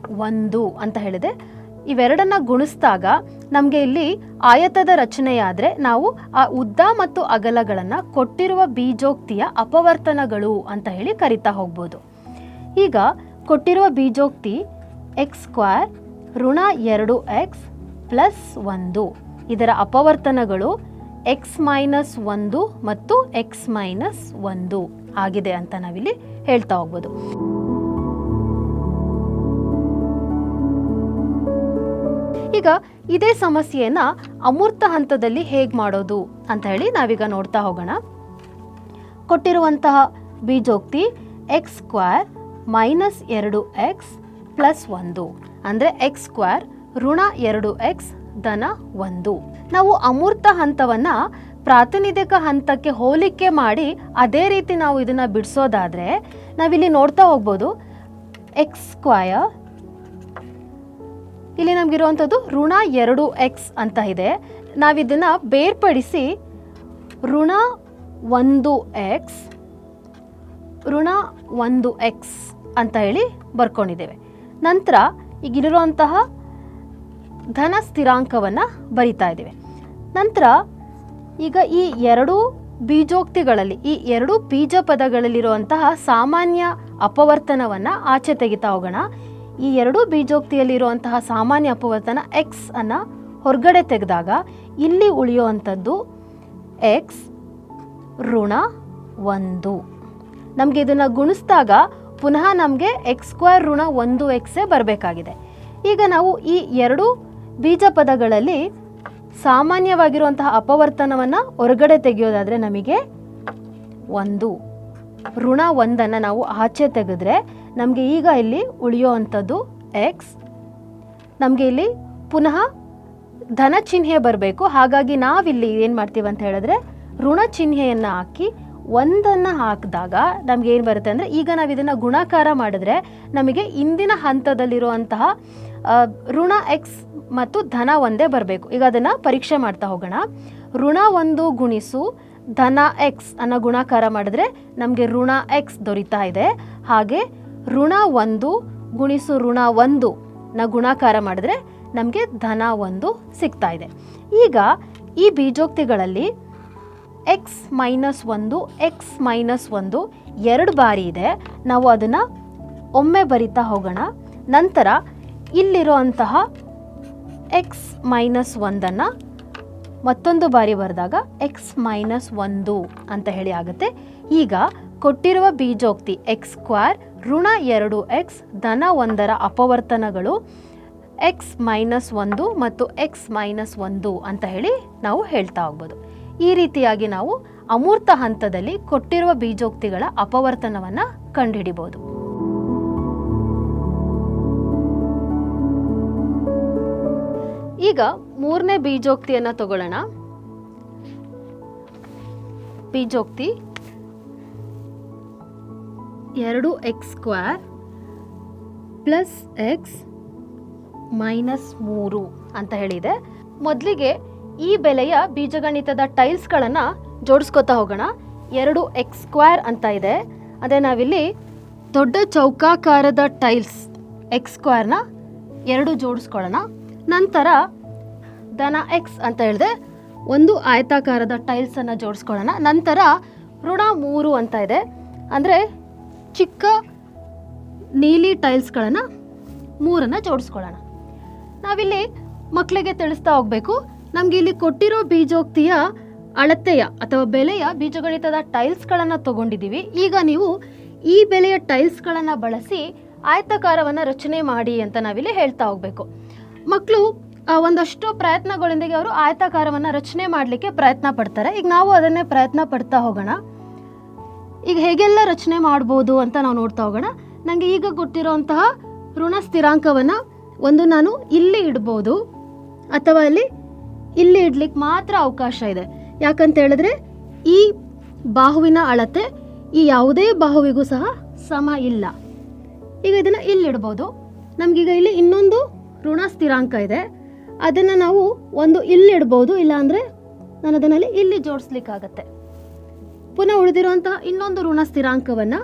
1 ಅಂತ ಹೇಳಿದೆ. ಇವೆರಡನ್ನ ಗುಣಿಸಿದಾಗ ನಮಗೆ ಇಲ್ಲಿ ಆಯತದ ರಚನೆಯಾದರೆ ನಾವು ಆ ಉದ್ದ ಮತ್ತು ಅಗಲಗಳನ್ನು ಕೊಟ್ಟಿರುವ ಬೀಜೋಕ್ತಿಯ ಅಪವರ್ತನಗಳು ಅಂತ ಹೇಳಿ ಕರಿತಾ ಹೋಗ್ಬೋದು. ಈಗ ಕೊಟ್ಟಿರುವ ಬೀಜೋಕ್ತಿ x² ಋಣ 2x ಪ್ಲಸ್ 1, ಇದರ ಅಪವರ್ತನಗಳು x - 1 ಮತ್ತು x - 1 ಆಗಿದೆ ಅಂತ ನಾವಿಲ್ಲಿ ಹೇಳ್ತಾ ಹೋಗ್ಬೋದು. ಈಗ ಇದೇ ಸಮಸ್ಯೆಯನ್ನು ಅಮೂರ್ತ ಹಂತದಲ್ಲಿ ಹೇಗೆ ಮಾಡೋದು ಅಂತ ಹೇಳಿ ನಾವೀಗ ನೋಡ್ತಾ ಹೋಗೋಣ. ಕೊಟ್ಟಿರುವಂತಹ ಬೀಜೋಕ್ತಿ x² - 2x ಪ್ಲಸ್ 1 ಅಂದರೆ x² ಋಣ 2x ಧನ 1. ನಾವು ಅಮೂರ್ತ ಹಂತವನ್ನು ಪ್ರಾತಿನಿಧಿಕ ಹಂತಕ್ಕೆ ಹೋಲಿಕೆ ಮಾಡಿ ಅದೇ ರೀತಿ ನಾವು ಇದನ್ನು ಬಿಡಿಸೋದಾದರೆ ನಾವಿಲ್ಲಿ ನೋಡ್ತಾ ಹೋಗ್ಬೋದು. x² ಇಲ್ಲಿ ನಮಗಿರುವಂಥದ್ದು ಋಣ 2x ಅಂತ ಇದೆ. ನಾವಿದನ್ನು ಬೇರ್ಪಡಿಸಿ ಋಣ 1x ಋಣ 1x ಅಂತ ಹೇಳಿ ಬರ್ಕೊಂಡಿದ್ದೇವೆ. ನಂತರ ಈಗಿರುವಂತಹ ಧನ ಸ್ಥಿರಾಂಕವನ್ನು ಬರಿತಾ ಇದ್ದೇವೆ. ನಂತರ ಈಗ ಈ ಎರಡು ಬೀಜೋಕ್ತಿಗಳಲ್ಲಿ ಈ ಎರಡು ಬೀಜ ಪದಗಳಲ್ಲಿರುವಂತಹ ಸಾಮಾನ್ಯ ಅಪವರ್ತನವನ್ನು ಆಚೆ ತೆಗಿತಾ ಹೋಗೋಣ. ಈ ಎರಡು ಬೀಜೋಕ್ತಿಯಲ್ಲಿರುವಂತಹ ಸಾಮಾನ್ಯ ಅಪವರ್ತನ x ಅನ್ನು ಹೊರಗಡೆ ತೆಗೆದಾಗ ಇಲ್ಲಿ ಉಳಿಯುವಂಥದ್ದು x ಋಣ 1. ನಮಗೆ ಇದನ್ನು ಗುಣಿಸಿದಾಗ ಪುನಃ ನಮಗೆ x² ಋಣ 1x ಬರಬೇಕಾಗಿದೆ. ಈಗ ನಾವು ಈ ಎರಡು ಬೀಜ ಪದಗಳಲ್ಲಿ ಸಾಮಾನ್ಯವಾಗಿರುವಂತಹ ಅಪವರ್ತನವನ್ನು ಹೊರಗಡೆ ತೆಗೆಯೋದಾದರೆ ನಮಗೆ 1 ಋಣ 1 ನಾವು ಆಚೆ ತೆಗೆದ್ರೆ ನಮಗೆ ಈಗ ಇಲ್ಲಿ ಉಳಿಯುವಂಥದ್ದು x. ನಮಗೆ ಇಲ್ಲಿ ಪುನಃ ಧನ ಚಿಹ್ನೆ ಬರಬೇಕು. ಹಾಗಾಗಿ ನಾವಿಲ್ಲಿ ಏನು ಮಾಡ್ತೀವಿ ಅಂತ ಹೇಳಿದ್ರೆ ಋಣ ಚಿಹ್ನೆಯನ್ನು ಹಾಕಿ 1 ಹಾಕಿದಾಗ ನಮ್ಗೆ ಏನು ಬರುತ್ತೆ ಅಂದರೆ ಈಗ ನಾವು ಇದನ್ನು ಗುಣಾಕಾರ ಮಾಡಿದ್ರೆ ನಮಗೆ ಇಂದಿನ ಹಂತದಲ್ಲಿರುವಂತಹ ಋಣ x ಮತ್ತು ಧನ 1 ಬರಬೇಕು. ಈಗ ಅದನ್ನು ಪರೀಕ್ಷೆ ಮಾಡ್ತಾ ಹೋಗೋಣ. ಋಣ 1 ಗುಣಿಸು ಧನ x ಅನ್ನು ಗುಣಾಕಾರ ಮಾಡಿದ್ರೆ ನಮಗೆ ಋಣ x ದೊರೀತಾ ಇದೆ. ಹಾಗೆ ಋಣ 1 ಗುಣಿಸು ಋಣ 1 ನ ಗುಣಾಕಾರ ಮಾಡಿದ್ರೆ ನಮಗೆ ಧನ 1 ಸಿಗ್ತಾ ಇದೆ. ಈಗ ಈ ಬೀಜೋಕ್ತಿಗಳಲ್ಲಿ x-1 x-1 ಎರಡು ಬಾರಿ ಇದೆ. ನಾವು ಅದನ್ನು ಒಮ್ಮೆ ಬರಿತಾ ಹೋಗೋಣ. ನಂತರ ಇಲ್ಲಿರುವಂತಹ x-1 ಮತ್ತೊಂದು ಬಾರಿ ಬರೆದಾಗ x-1 ಅಂತ ಹೇಳಿ ಆಗುತ್ತೆ. ಈಗ ಕೊಟ್ಟಿರುವ ಬೀಜೋಕ್ತಿ x² ಋಣ 2x ಧನ 1ರ ಅಪವರ್ತನಗಳು x-1 ಮತ್ತು x-1 ಅಂತ ಹೇಳಿ ನಾವು ಹೇಳ್ತಾ ಹೋಗ್ಬೋದು. ಈ ರೀತಿಯಾಗಿ ನಾವು ಅಮೂರ್ತ ಹಂತದಲ್ಲಿ ಕೊಟ್ಟಿರುವ ಬೀಜೋಕ್ತಿಗಳ ಅಪವರ್ತನವನ್ನು ಕಂಡುಹಿಡಿಬೋದು. ಈಗ ಮೂರನೇ ಬೀಜೋಕ್ತಿಯನ್ನು ತಗೊಳ್ಳೋಣ. ಬೀಜೋಕ್ತಿ 2x² ಪ್ಲಸ್ x ಮೈನಸ್ 3 ಅಂತ ಹೇಳಿದೆ. ಮೊದಲಿಗೆ ಈ ಬೆಲೆಯ ಬೀಜಗಣಿತದ ಟೈಲ್ಸ್ಗಳನ್ನು ಜೋಡಿಸ್ಕೊತಾ ಹೋಗೋಣ. 2x² ಅಂತ ಇದೆ. ಅದೇ ನಾವಿಲ್ಲಿ ದೊಡ್ಡ ಚೌಕಾಕಾರದ ಟೈಲ್ಸ್ x² 2 ಜೋಡಿಸ್ಕೊಳ್ಳೋಣ. ನಂತರ ಧನ x ಅಂತ ಹೇಳಿದೆ, ಒಂದು ಆಯತಾಕಾರದ ಟೈಲ್ಸನ್ನು ಜೋಡಿಸ್ಕೊಳ್ಳೋಣ. ನಂತರ ಋಣ 3 ಅಂತ ಇದೆ, ಅಂದರೆ ಚಿಕ್ಕ ನೀಲಿ ಟೈಲ್ಸ್ಗಳನ್ನು 3 ಜೋಡಿಸ್ಕೊಳ್ಳೋಣ. ನಾವಿಲ್ಲಿ ಮಕ್ಕಳಿಗೆ ತಿಳಿಸ್ತಾ ಹೋಗಬೇಕು, ನಮಗೆ ಇಲ್ಲಿ ಕೊಟ್ಟಿರೋ ಬೀಜೋಕ್ತಿಯ ಅಳತೆಯ ಅಥವಾ ಬೆಲೆಯ ಬೀಜಗಣಿತದ ಟೈಲ್ಸ್ಗಳನ್ನು ತಗೊಂಡಿದ್ದೀವಿ. ಈಗ ನೀವು ಈ ಬೆಲೆಯ ಟೈಲ್ಸ್ಗಳನ್ನು ಬಳಸಿ ಆಯತಾಕಾರವನ್ನು ರಚನೆ ಮಾಡಿ ಅಂತ ನಾವಿಲ್ಲಿ ಹೇಳ್ತಾ ಹೋಗಬೇಕು. ಮಕ್ಕಳು ಒಂದಷ್ಟು ಪ್ರಯತ್ನಗಳೊಂದಿಗೆ ಅವರು ಆಯತಾಕಾರವನ್ನು ರಚನೆ ಮಾಡಲಿಕ್ಕೆ ಪ್ರಯತ್ನ ಪಡ್ತಾರೆ. ಈಗ ನಾವು ಅದನ್ನೇ ಪ್ರಯತ್ನ ಪಡ್ತಾ ಹೋಗೋಣ. ಈಗ ಹೇಗೆಲ್ಲ ರಚನೆ ಮಾಡ್ಬೋದು ಅಂತ ನಾವು ನೋಡ್ತಾ ಹೋಗೋಣ. ನನಗೆ ಈಗ ಗೊತ್ತಿರೋಂತಹ ಋಣ ಸ್ಥಿರಾಂಕವನ್ನು ಒಂದು ನಾನು ಇಲ್ಲಿ ಇಡ್ಬೋದು, ಅಥವಾ ಇಲ್ಲಿ ಇಡ್ಲಿಕ್ಕೆ ಮಾತ್ರ ಅವಕಾಶ ಇದೆ. ಯಾಕಂತ ಹೇಳಿದ್ರೆ ಈ ಬಾಹುವಿನ ಅಳತೆ ಈ ಯಾವುದೇ ಬಾಹುವಿಗೂ ಸಹ ಸಮ ಇಲ್ಲ. ಈಗ ಇದನ್ನು ಇಲ್ಲಿಡ್ಬೋದು. ನಮಗೀಗ ಇಲ್ಲಿ ಇನ್ನೊಂದು ಋಣ ಸ್ಥಿರಾಂಕ ಇದೆ, ಅದನ್ನು ನಾವು ಒಂದು ಇಲ್ಲಿಡ್ಬೋದು, ಇಲ್ಲಾಂದರೆ ನಾನು ಅದನ್ನಲ್ಲಿ ಇಲ್ಲಿ ಜೋಡಿಸ್ಲಿಕ್ಕಾಗತ್ತೆ. ಪುನಃ ಉಳಿದಿರುವಂತಹ ಇನ್ನೊಂದು ಋಣ ಸ್ಥಿರಾಂಕವನ್ನು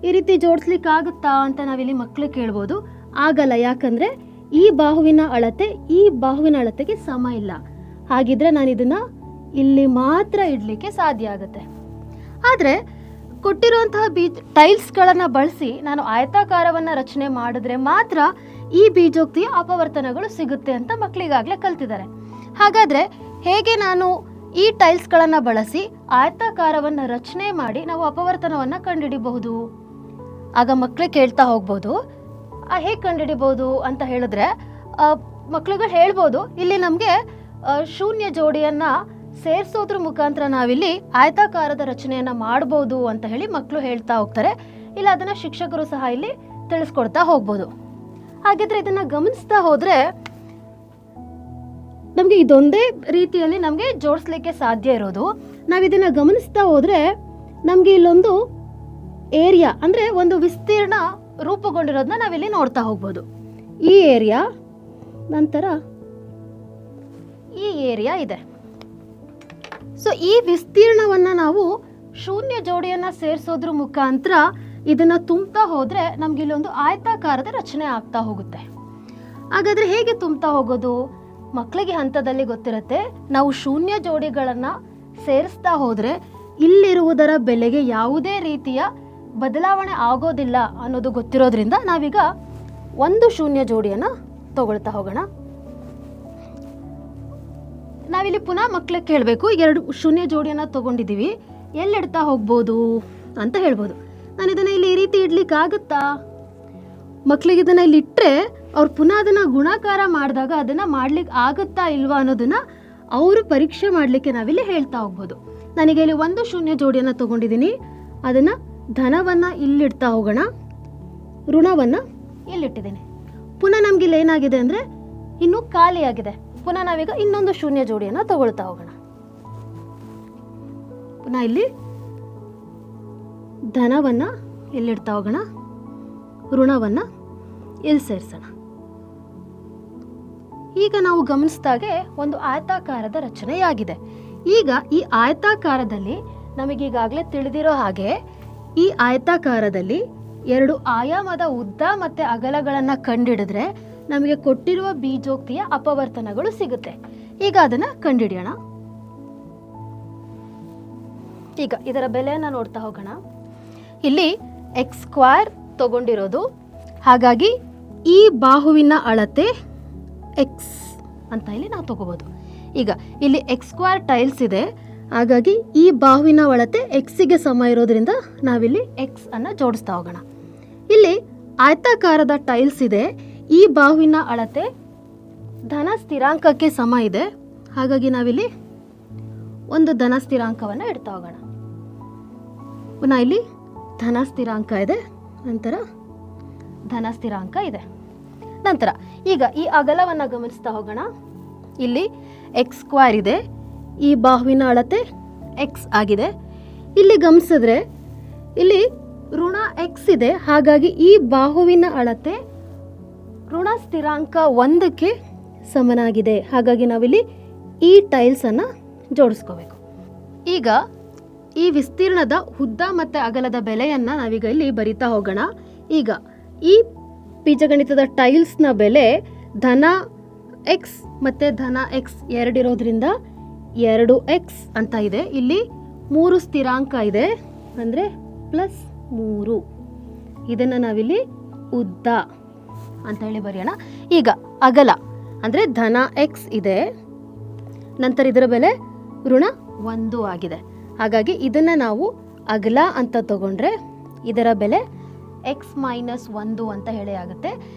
ಈ ರೀತಿ ಜೋಡಿಸ್ಲಿಕ್ಕಾಗುತ್ತಾ ಅಂತ ನಾವಿಲ್ಲಿ ಮಕ್ಕಳಿಗೆ ಕೇಳ್ಬೋದು. ಆಗಲ್ಲ, ಯಾಕಂದರೆ ಈ ಬಾಹುವಿನ ಅಳತೆ ಈ ಬಾಹುವಿನ ಅಳತೆಗೆ ಸಮ ಇಲ್ಲ. ಹಾಗಿದ್ರೆ ನಾನು ಇದನ್ನು ಇಲ್ಲಿ ಮಾತ್ರ ಇಡಲಿಕ್ಕೆ ಸಾಧ್ಯ ಆಗುತ್ತೆ. ಆದರೆ ಕೊಟ್ಟಿರುವಂತಹ ಟೈಲ್ಸ್ಗಳನ್ನು ಬಳಸಿ ನಾನು ಆಯತಾಕಾರವನ್ನು ರಚನೆ ಮಾಡಿದ್ರೆ ಮಾತ್ರ ಈ ಬೀಜೋಕ್ತಿಯ ಅಪವರ್ತನಗಳು ಸಿಗುತ್ತೆ ಅಂತ ಮಕ್ಕಳಿಗಾಗಲೇ ಕಲ್ತಿದ್ದಾರೆ. ಹಾಗಾದರೆ ಹೇಗೆ ನಾನು ಈ ಟೈಲ್ಸ್ಗಳನ್ನು ಬಳಸಿ ಆಯತಾಕಾರವನ್ನು ರಚನೆ ಮಾಡಿ ನಾವು ಅಪವರ್ತನವನ್ನು ಕಂಡುಹಿಡಿಬಹುದು? ಆಗ ಮಕ್ಕಳಿಗೆ ಕೇಳ್ತಾ ಹೋಗ್ಬೋದು, ಹೇಗೆ ಕಂಡುಹಿಡಿಬೋದು ಅಂತ ಹೇಳಿದ್ರೆ ಮಕ್ಕಳುಗಳು ಹೇಳ್ಬೋದು, ಇಲ್ಲಿ ನಮಗೆ ಶೂನ್ಯ ಜೋಡಿಯನ್ನು ಸೇರಿಸೋದ್ರ ಮುಖಾಂತರ ನಾವಿಲ್ಲಿ ಆಯತಾಕಾರದ ರಚನೆಯನ್ನು ಮಾಡ್ಬೋದು ಅಂತ ಹೇಳಿ ಮಕ್ಕಳು ಹೇಳ್ತಾ ಹೋಗ್ತಾರೆ. ಇಲ್ಲ ಅದನ್ನು ಶಿಕ್ಷಕರು ಸಹ ಇಲ್ಲಿ ತಿಳಿಸ್ಕೊಡ್ತಾ ಹೋಗ್ಬೋದು. ಹಾಗಿದ್ರೆ ಇದನ್ನು ಗಮನಿಸ್ತಾ ಹೋದರೆ ನಮಗೆ ಇದೊಂದೇ ರೀತಿಯಲ್ಲಿ ನಮಗೆ ಜೋಡಿಸ್ಲಿಕ್ಕೆ ಸಾಧ್ಯ ಇರೋದು. ನಾವು ಇದನ್ನು ಗಮನಿಸ್ತಾ ಹೋದರೆ ನಮಗೆ ಇಲ್ಲೊಂದು ಏರಿಯಾ ಅಂದರೆ ಒಂದು ವಿಸ್ತೀರ್ಣ ರೂಪುಗೊಂಡಿರೋದನ್ನ ನಾವಿಲ್ಲಿ ನೋಡ್ತಾ ಹೋಗ್ಬೋದು. ಈ ಏರಿಯಾ ನಂತರ ಈ ಏರಿಯಾ ಇದೆ. ಸೊ ಈ ವಿಸ್ತೀರ್ಣವನ್ನು ನಾವು ಶೂನ್ಯ ಜೋಡಿಯನ್ನು ಸೇರಿಸೋದ್ರ ಮುಖಾಂತರ ಇದನ್ನು ತುಂಬ್ತಾ ಹೋದರೆ ನಮ್ಗೆ ಇಲ್ಲೊಂದು ಆಯತಾಕಾರದ ರಚನೆ ಆಗ್ತಾ ಹೋಗುತ್ತೆ. ಹಾಗಾದರೆ ಹೇಗೆ ತುಂಬ್ತಾ ಹೋಗೋದು? ಮಕ್ಕಳಿಗೆ ಹಂತದಲ್ಲಿ ಗೊತ್ತಿರುತ್ತೆ, ನಾವು ಶೂನ್ಯ ಜೋಡಿಗಳನ್ನು ಸೇರಿಸ್ತಾ ಹೋದರೆ ಇಲ್ಲಿರುವುದರ ಬೆಲೆಗೆ ಯಾವುದೇ ರೀತಿಯ ಬದಲಾವಣೆ ಆಗೋದಿಲ್ಲ ಅನ್ನೋದು ಗೊತ್ತಿರೋದ್ರಿಂದ ನಾವೀಗ ಒಂದು ಶೂನ್ಯ ಜೋಡಿಯನ್ನು ತಗೊಳ್ತಾ ಹೋಗೋಣ. ನಾವಿಲ್ಲಿ ಪುನಃ ಮಕ್ಕಳಿಗೆ ಕೇಳಬೇಕು, 2 ಶೂನ್ಯ ಜೋಡಿಯನ್ನು ತೊಗೊಂಡಿದ್ದೀವಿ, ಎಲ್ಲಿಡ್ತಾ ಹೋಗ್ಬೋದು ಅಂತ ಹೇಳ್ಬೋದು. ನಾನು ಇದನ್ನು ಇಲ್ಲಿ ಈ ರೀತಿ ಇಡ್ಲಿಕ್ಕೆ ಆಗುತ್ತಾ? ಮಕ್ಕಳಿಗೆ ಇದನ್ನು ಇಲ್ಲಿ ಇಟ್ಟರೆ ಅವ್ರು ಪುನಃ ಅದನ್ನು ಗುಣಾಕಾರ ಮಾಡಿದಾಗ ಅದನ್ನು ಮಾಡ್ಲಿಕ್ಕೆ ಆಗುತ್ತಾ ಇಲ್ವಾ ಅನ್ನೋದನ್ನು ಅವರು ಪರೀಕ್ಷೆ ಮಾಡಲಿಕ್ಕೆ ನಾವಿಲ್ಲಿ ಹೇಳ್ತಾ ಹೋಗ್ಬೋದು. ನನಗೆ ಇಲ್ಲಿ ಒಂದು ಶೂನ್ಯ ಜೋಡಿಯನ್ನು ತೊಗೊಂಡಿದ್ದೀನಿ, ಅದನ್ನು ಧನವನ್ನು ಇಲ್ಲಿಡ್ತಾ ಹೋಗೋಣ, ಋಣವನ್ನು ಇಲ್ಲಿಟ್ಟಿದ್ದೀನಿ. ಪುನಃ ನಮ್ಗೆ ಇಲ್ಲಿ ಏನಾಗಿದೆ ಅಂದರೆ ಇನ್ನೂ ಖಾಲಿಯಾಗಿದೆ. ಪುನಃ ನಾವೀಗ ಇನ್ನೊಂದು ಶೂನ್ಯ ಜೋಡಿಯನ್ನು ತಗೊಳ್ತಾ ಹೋಗೋಣ. ಪುನಃ ಇಲ್ಲಿ ಧನವನ್ನು ಇಲ್ಲಿಡ್ತಾ ಹೋಗೋಣ, ಋಣವನ್ನು ಇಲ್ಲಿ ಸೇರಿಸೋಣ. ಈಗ ನಾವು ಗಮನಿಸಿದಾಗೆ ಒಂದು ಆಯತಾಕಾರದ ರಚನೆಯಾಗಿದೆ. ಈಗ ಈ ಆಯತಾಕಾರದಲ್ಲಿ ನಮಗೀಗಾಗಲೇ ತಿಳಿದಿರೋ ಹಾಗೆ ಈ ಆಯತಾಕಾರದಲ್ಲಿ 2 ಆಯಾಮದ ಉದ್ದ ಮತ್ತು ಅಗಲಗಳನ್ನು ಕಂಡುಹಿಡಿದ್ರೆ ನಮಗೆ ಕೊಟ್ಟಿರುವ ಬೀಜೋಕ್ತಿಯ ಅಪವರ್ತನಗಳು ಸಿಗುತ್ತೆ. ಈಗ ಅದನ್ನು ಕಂಡುಹಿಡಿಯೋಣ. ಈಗ ಇದರ ಬೆಲೆಯನ್ನು ನೋಡ್ತಾ ಹೋಗೋಣ. ಇಲ್ಲಿ ಎಕ್ಸ್ ಸ್ಕ್ವೇರ್ ತಗೊಂಡಿರೋದು, ಹಾಗಾಗಿ ಈ ಬಾಹುವಿನ ಅಳತೆ ಎಕ್ಸ್ ಅಂತ ಇಲ್ಲಿ ನಾವು ತಗೋಬೋದು. ಈಗ ಇಲ್ಲಿ ಎಕ್ಸ್ ಸ್ಕ್ವೇರ್ ಟೈಲ್ಸ್ ಇದೆ, ಹಾಗಾಗಿ ಈ ಬಾಹುವಿನ ಅಳತೆ ಎಕ್ಸಿಗೆ ಸಮ ಇರೋದ್ರಿಂದ ನಾವಿಲ್ಲಿ ಎಕ್ಸ್ ಅನ್ನು ಜೋಡಿಸ್ತಾ ಹೋಗೋಣ. ಇಲ್ಲಿ ಆಯತಾಕಾರದ ಟೈಲ್ಸ್ ಇದೆ, ಈ ಬಾಹುವಿನ ಅಳತೆ ಧನ ಸ್ಥಿರಾಂಕಕ್ಕೆ ಸಮ ಇದೆ, ಹಾಗಾಗಿ ನಾವಿಲ್ಲಿ ಒಂದು ಧನ ಸ್ಥಿರಾಂಕವನ್ನು ಇಡ್ತಾ ಹೋಗೋಣ. ಪುನಃ ಇಲ್ಲಿ ಧನ ಸ್ಥಿರಾಂಕ ಇದೆ, ನಂತರ ಧನ ಸ್ಥಿರಾಂಕ ಇದೆ. ನಂತರ ಈಗ ಈ ಅಗಲವನ್ನು ಗಮನಿಸ್ತಾ ಹೋಗೋಣ. ಇಲ್ಲಿ ಎಕ್ಸ್ ಸ್ಕ್ವೇರ್ ಇದೆ, ಈ ಬಾಹುವಿನ ಅಳತೆ ಎಕ್ಸ್ ಆಗಿದೆ. ಇಲ್ಲಿ ಗಮನಿಸಿದ್ರೆ ಇಲ್ಲಿ ಋಣ ಎಕ್ಸ್ ಇದೆ, ಹಾಗಾಗಿ ಈ ಬಾಹುವಿನ ಅಳತೆ ಋಣ ಸ್ಥಿರಾಂಕ 1ಕ್ಕೆ ಸಮನಾಗಿದೆ. ಹಾಗಾಗಿ ನಾವಿಲ್ಲಿ ಈ ಟೈಲ್ಸನ್ನು ಜೋಡಿಸ್ಕೋಬೇಕು. ಈಗ ಈ ವಿಸ್ತೀರ್ಣದ ಉದ್ದ ಮತ್ತು ಅಗಲದ ಬೆಲೆಯನ್ನು ನಾವೀಗ ಇಲ್ಲಿ ಬರಿತಾ ಹೋಗೋಣ. ಈಗ ಈ ಬೀಜಗಣಿತದ ಟೈಲ್ಸ್ನ ಬೆಲೆ ಧನ ಎಕ್ಸ್ ಮತ್ತು ಧನ ಎಕ್ಸ್ ಎರಡಿರೋದ್ರಿಂದ 2x ಅಂತ ಇದೆ. ಇಲ್ಲಿ 3 ಸ್ಥಿರಾಂಕ ಇದೆ, ಅಂದರೆ +3. ಇದನ್ನು ನಾವಿಲ್ಲಿ ಉದ್ದ ಅಂತ ಹೇಳಿ ಬರೆಯೋಣ. ಈಗ ಅಗಲ ಅಂದರೆ ಧನ ಎಕ್ಸ್ ಇದೆ, ನಂತರ ಇದರ ಬೆಲೆ ಋಣ 1 ಆಗಿದೆ. ಹಾಗಾಗಿ ಇದನ್ನು ನಾವು ಅಗಲ ಅಂತ ತಗೊಂಡ್ರೆ ಇದರ ಬೆಲೆ x-1 ಅಂತ ಹೇಳಿ ಆಗುತ್ತೆ.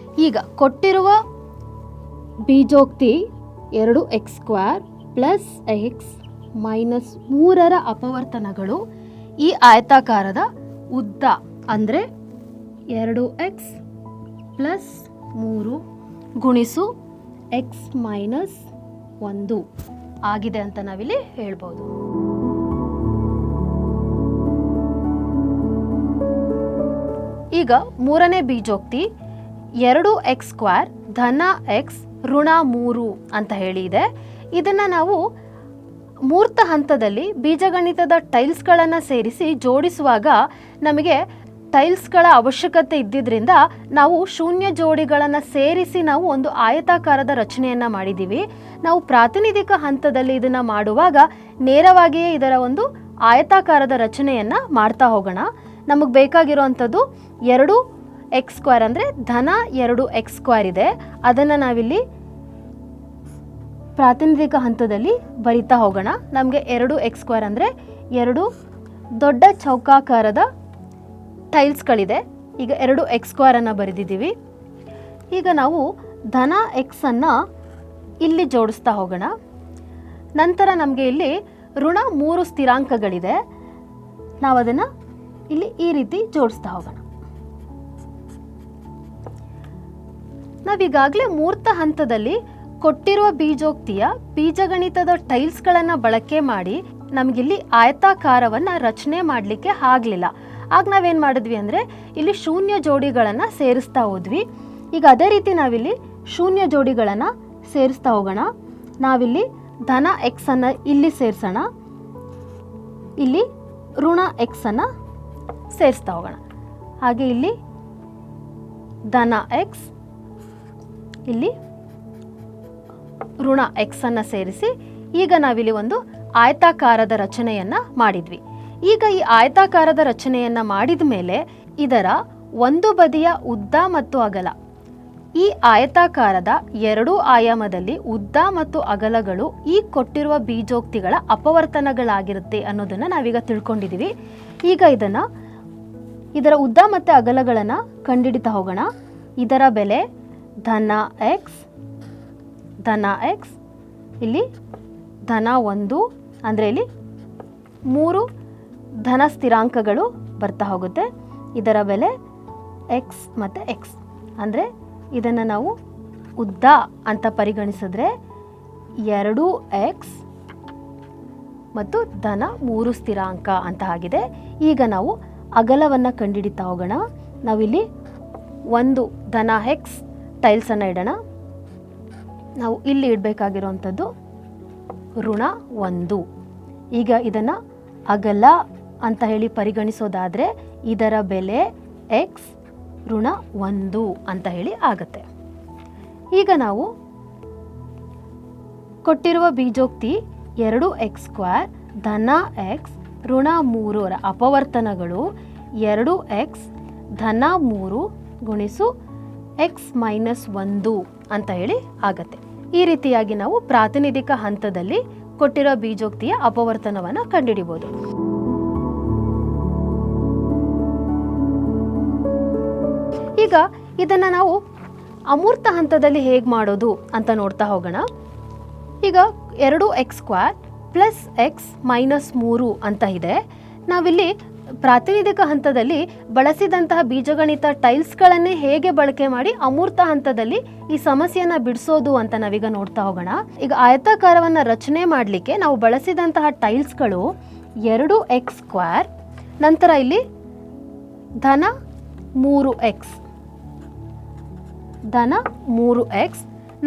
ಈಗ ಕೊಟ್ಟಿರುವ ಬೀಜೋಕ್ತಿ 2x² ಪ್ಲಸ್ x ಮೈನಸ್ 3ರ ಅಪವರ್ತನಗಳು ಈ ಆಯತಾಕಾರದ ಉದ್ದ ಅಂದರೆ 2x ಪ್ಲಸ್ 3 ಗುಣಿಸು x ಮೈನಸ್ 1 ಆಗಿದೆ ಅಂತ ನಾವಿಲ್ಲಿ ಹೇಳ್ಬೋದು. ಈಗ ಮೂರನೇ ಬೀಜೋಕ್ತಿ 2x² ಧನ x ಋಣ 3 ಅಂತ ಹೇಳಿ ಇದೆ. ಇದನ್ನು ನಾವು ಮೂರ್ತ ಹಂತದಲ್ಲಿ ಬೀಜಗಣಿತದ ಟೈಲ್ಸ್ಗಳನ್ನು ಸೇರಿಸಿ ಜೋಡಿಸುವಾಗ ನಮಗೆ ಟೈಲ್ಸ್ಗಳ ಅವಶ್ಯಕತೆ ಇದ್ದಿದ್ದರಿಂದ ನಾವು ಶೂನ್ಯ ಜೋಡಿಗಳನ್ನು ಸೇರಿಸಿ ನಾವು ಒಂದು ಆಯತಾಕಾರದ ರಚನೆಯನ್ನು ಮಾಡಿದ್ದೀವಿ. ನಾವು ಪ್ರಾತಿನಿಧಿಕ ಹಂತದಲ್ಲಿ ಇದನ್ನು ಮಾಡುವಾಗ ನೇರವಾಗಿಯೇ ಇದರ ಒಂದು ಆಯತಾಕಾರದ ರಚನೆಯನ್ನು ಮಾಡ್ತಾ ಹೋಗೋಣ. ನಮಗೆ ಬೇಕಾಗಿರುವಂಥದ್ದು 2x² ಅಂದರೆ ಧನ 2x² ಇದೆ, ಅದನ್ನು ನಾವಿಲ್ಲಿ ಪ್ರಾತಿನಿಧಿಕ ಹಂತದಲ್ಲಿ ಬರಿತಾ ಹೋಗೋಣ. ನಮಗೆ 2x² ಅಂದರೆ 2 ದೊಡ್ಡ ಚೌಕಾಕಾರದ ಟೈಲ್ಸ್ಗಳಿದೆ. ಈಗ 2x² ಅನ್ನು ಬರೆದಿದ್ದೀವಿ. ಈಗ ನಾವು ಧನ ಎಕ್ಸನ್ನು ಇಲ್ಲಿ ಜೋಡಿಸ್ತಾ ಹೋಗೋಣ. ನಂತರ ನಮಗೆ ಇಲ್ಲಿ ಋಣ 3 ಸ್ಥಿರಾಂಕಗಳಿದೆ, ನಾವು ಅದನ್ನು ಇಲ್ಲಿ ಈ ರೀತಿ ಜೋಡಿಸ್ತಾ ಹೋಗೋಣ. ನಾವೀಗಾಗಲೇ ಮೂರ್ತ ಹಂತದಲ್ಲಿ ಕೊಟ್ಟಿರುವ ಬೀಜೋಕ್ತಿಯ ಬೀಜಗಣಿತದ ಟೈಲ್ಸ್ಗಳನ್ನು ಬಳಕೆ ಮಾಡಿ ನಮಗಿಲ್ಲಿ ಆಯತಾಕಾರವನ್ನು ರಚನೆ ಮಾಡಲಿಕ್ಕೆ ಆಗಲಿಲ್ಲ. ಆಗ ನಾವೇನು ಮಾಡಿದ್ವಿ ಅಂದರೆ ಇಲ್ಲಿ ಶೂನ್ಯ ಜೋಡಿಗಳನ್ನು ಸೇರಿಸ್ತಾ ಹೋದ್ವಿ. ಈಗ ಅದೇ ರೀತಿ ನಾವಿಲ್ಲಿ ಶೂನ್ಯ ಜೋಡಿಗಳನ್ನು ಸೇರಿಸ್ತಾ ಹೋಗೋಣ. ನಾವಿಲ್ಲಿ ಧನ ಎಕ್ಸನ್ನು ಇಲ್ಲಿ ಸೇರಿಸೋಣ, ಇಲ್ಲಿ ಋಣ ಎಕ್ಸನ್ನು ಸೇರಿಸ್ತಾ ಹೋಗೋಣ. ಹಾಗೆ ಇಲ್ಲಿ ಧನ ಎಕ್ಸ್, ಇಲ್ಲಿ ಋಣ ಎಕ್ಸನ್ನು ಸೇರಿಸಿ ಈಗ ನಾವಿಲ್ಲಿ ಒಂದು ಆಯತಾಕಾರದ ರಚನೆಯನ್ನು ಮಾಡಿದ್ವಿ. ಈಗ ಈ ಆಯತಾಕಾರದ ರಚನೆಯನ್ನು ಮಾಡಿದ ಮೇಲೆ ಇದರ ಒಂದು ಬದಿಯ ಉದ್ದ ಮತ್ತು ಅಗಲ, ಈ ಆಯತಾಕಾರದ 2 ಆಯಾಮದಲ್ಲಿ ಉದ್ದ ಮತ್ತು ಅಗಲಗಳು ಈ ಕೊಟ್ಟಿರುವ ಬೀಜೋಕ್ತಿಗಳ ಅಪವರ್ತನಗಳಾಗಿರುತ್ತೆ ಅನ್ನೋದನ್ನು ನಾವೀಗ ತಿಳ್ಕೊಂಡಿದ್ದೀವಿ. ಈಗ ಇದರ ಉದ್ದ ಮತ್ತು ಅಗಲಗಳನ್ನು ಕಂಡುಹಿಡಿತಾ ಹೋಗೋಣ. ಇದರ ಬೆಲೆ ಧನ ಎಕ್ಸ್, ಇಲ್ಲಿ ಧನ 1 ಅಂದರೆ ಇಲ್ಲಿ 3 ಧನ ಸ್ಥಿರಾಂಕಗಳು ಬರ್ತಾ ಹೋಗುತ್ತೆ. ಇದರ ಬೆಲೆ x ಮತ್ತು x ಅಂದರೆ ಇದನ್ನು ನಾವು ಉದ್ದ ಅಂತ ಪರಿಗಣಿಸಿದ್ರೆ 2x ಮತ್ತು ಧನ 3 ಸ್ಥಿರಾಂಕ ಅಂತ ಆಗಿದೆ. ಈಗ ನಾವು ಅಗಲವನ್ನು ಕಂಡುಹಿಡಿತಾ ಹೋಗೋಣ. ನಾವಿಲ್ಲಿ 1 ಧನ ಎಕ್ಸ್ ಟೈಲ್ಸನ್ನು ಇಡೋಣ. ನಾವು ಇಲ್ಲಿ ಇಡಬೇಕಾಗಿರುವಂಥದ್ದು ಋಣ 1. ಈಗ ಇದನ್ನು ಅಗಲ ಅಂತ ಹೇಳಿ ಪರಿಗಣಿಸೋದಾದರೆ ಇದರ ಬೆಲೆ x ಋಣ 1 ಅಂತ ಹೇಳಿ ಆಗುತ್ತೆ. ಈಗ ನಾವು ಕೊಟ್ಟಿರುವ ಬೀಜೋಕ್ತಿ 2x² ಧನ x ಋಣ 3ರ ಅಪವರ್ತನಗಳು 2x ಧನ 3 ಗುಣಿಸು x ಮೈನಸ್ 1 ಅಂತ ಹೇಳಿ ಆಗತ್ತೆ. ಈ ರೀತಿಯಾಗಿ ನಾವು ಪ್ರಾತಿನಿಧಿಕ ಹಂತದಲ್ಲಿ ಕೊಟ್ಟಿರೋ ಬೀಜೋಕ್ತಿಯ ಅಪವರ್ತನವನ್ನು ಕಂಡುಹಿಡಿಬೋದು. ಈಗ ಇದನ್ನು ನಾವು ಅಮೂರ್ತ ಹಂತದಲ್ಲಿ ಹೇಗೆ ಮಾಡೋದು ಅಂತ ನೋಡ್ತಾ ಹೋಗೋಣ. ಈಗ 2x² ಪ್ಲಸ್ ಎಕ್ಸ್ ಮೈನಸ್ 3 ಅಂತ ಇದೆ. ನಾವಿಲ್ಲಿ ಪ್ರಾತಿನಿಧಿಕ ಹಂತದಲ್ಲಿ ಬಳಸಿದಂತಹ ಬೀಜಗಣಿತ ಟೈಲ್ಸ್ಗಳನ್ನೇ ಹೇಗೆ ಬಳಕೆ ಮಾಡಿ ಅಮೂರ್ತ ಹಂತದಲ್ಲಿ ಈ ಸಮಸ್ಯೆಯನ್ನು ಬಿಡಿಸೋದು ಅಂತ ನಾವೀಗ ನೋಡ್ತಾ ಹೋಗೋಣ. ಈಗ ಆಯತಾಕಾರವನ್ನು ರಚನೆ ಮಾಡಲಿಕ್ಕೆ ನಾವು ಬಳಸಿದಂತಹ ಟೈಲ್ಸ್ಗಳು 2x², ನಂತರ ಇಲ್ಲಿ ಧನ 3x,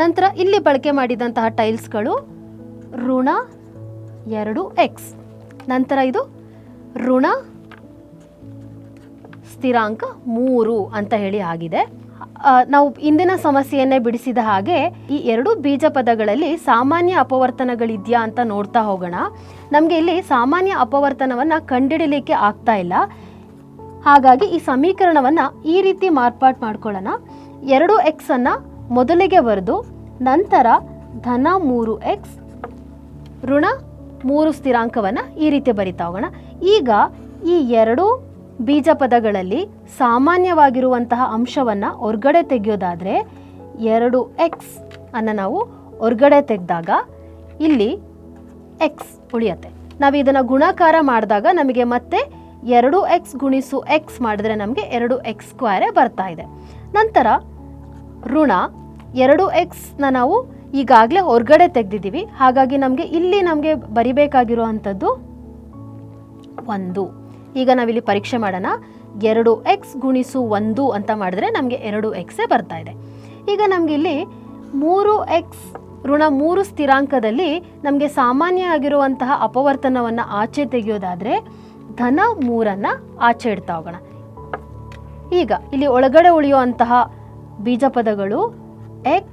ನಂತರ ಇಲ್ಲಿ ಬಳಕೆ ಮಾಡಿದಂತಹ ಟೈಲ್ಸ್ಗಳು ಋಣ 2x, ನಂತರ ಇದು ಋಣ ಸ್ಥಿರಾಂಕ 3 ಅಂತ ಹೇಳಿ ಆಗಿದೆ. ನಾವು ಇಂದಿನ ಸಮಸ್ಯೆಯನ್ನೇ ಬಿಡಿಸಿದ ಹಾಗೆ ಈ ಎರಡು ಬೀಜ ಪದಗಳಲ್ಲಿ ಸಾಮಾನ್ಯ ಅಪವರ್ತನಗಳಿದೆಯಾ ಅಂತ ನೋಡ್ತಾ ಹೋಗೋಣ. ನಮಗೆ ಇಲ್ಲಿ ಸಾಮಾನ್ಯ ಅಪವರ್ತನವನ್ನು ಕಂಡುಹಿಡಲಿಕ್ಕೆ ಆಗ್ತಾ ಇಲ್ಲ. ಹಾಗಾಗಿ ಈ ಸಮೀಕರಣವನ್ನು ಈ ರೀತಿ ಮಾರ್ಪಾಡು ಮಾಡ್ಕೊಳ್ಳೋಣ. 2x ಅನ್ನು ಮೊದಲಿಗೆ ಬರೆದು ನಂತರ ಧನ 3x ಋಣ 3 ಸ್ಥಿರಾಂಕವನ್ನು ಈ ರೀತಿ ಬರಿತಾ ಹೋಗೋಣ. ಈಗ ಈ ಎರಡು ಬೀಜ ಪದಗಳಲ್ಲಿ ಸಾಮಾನ್ಯವಾಗಿರುವಂತಹ ಅಂಶವನ್ನು ಹೊರಗಡೆ ತೆಗೆಯೋದಾದರೆ 2x ಅನ್ನು ನಾವು ಹೊರಗಡೆ ತೆಗೆದಾಗ ಇಲ್ಲಿ x ಉಳಿಯುತ್ತೆ. ನಾವು ಇದನ್ನು ಗುಣಾಕಾರ ಮಾಡಿದಾಗ ನಮಗೆ ಮತ್ತೆ 2x ಗುಣಿಸು x ಮಾಡಿದ್ರೆ ನಮಗೆ 2x² ಬರ್ತಾ ಇದೆ. ನಂತರ ಋಣ 2xನ ನಾವು ಈಗಾಗಲೇ ಹೊರಗಡೆ ತೆಗೆದಿದ್ದೀವಿ. ಹಾಗಾಗಿ ನಮಗೆ ಬರಿಬೇಕಾಗಿರುವಂಥದ್ದು 1. ಈಗ ನಾವಿಲ್ಲಿ ಪರೀಕ್ಷೆ ಮಾಡೋಣ. 2x ಗುಣಿಸು 1 ಅಂತ ಮಾಡಿದ್ರೆ ನಮಗೆ 2x ಬರ್ತಾ ಇದೆ. ಈಗ ನಮಗೆ ಇಲ್ಲಿ 3x ಋಣ 3 ಸ್ಥಿರಾಂಕದಲ್ಲಿ ನಮಗೆ ಸಾಮಾನ್ಯ ಆಗಿರುವಂತಹ ಅಪವರ್ತನವನ್ನು ಆಚೆ ತೆಗೆಯೋದಾದರೆ ಧನ 3ಅನ್ನು ಆಚೆ ಇಡ್ತಾ ಹೋಗೋಣ. ಈಗ ಇಲ್ಲಿ ಒಳಗಡೆ ಉಳಿಯುವಂತಹ ಬೀಜ ಪದಗಳು x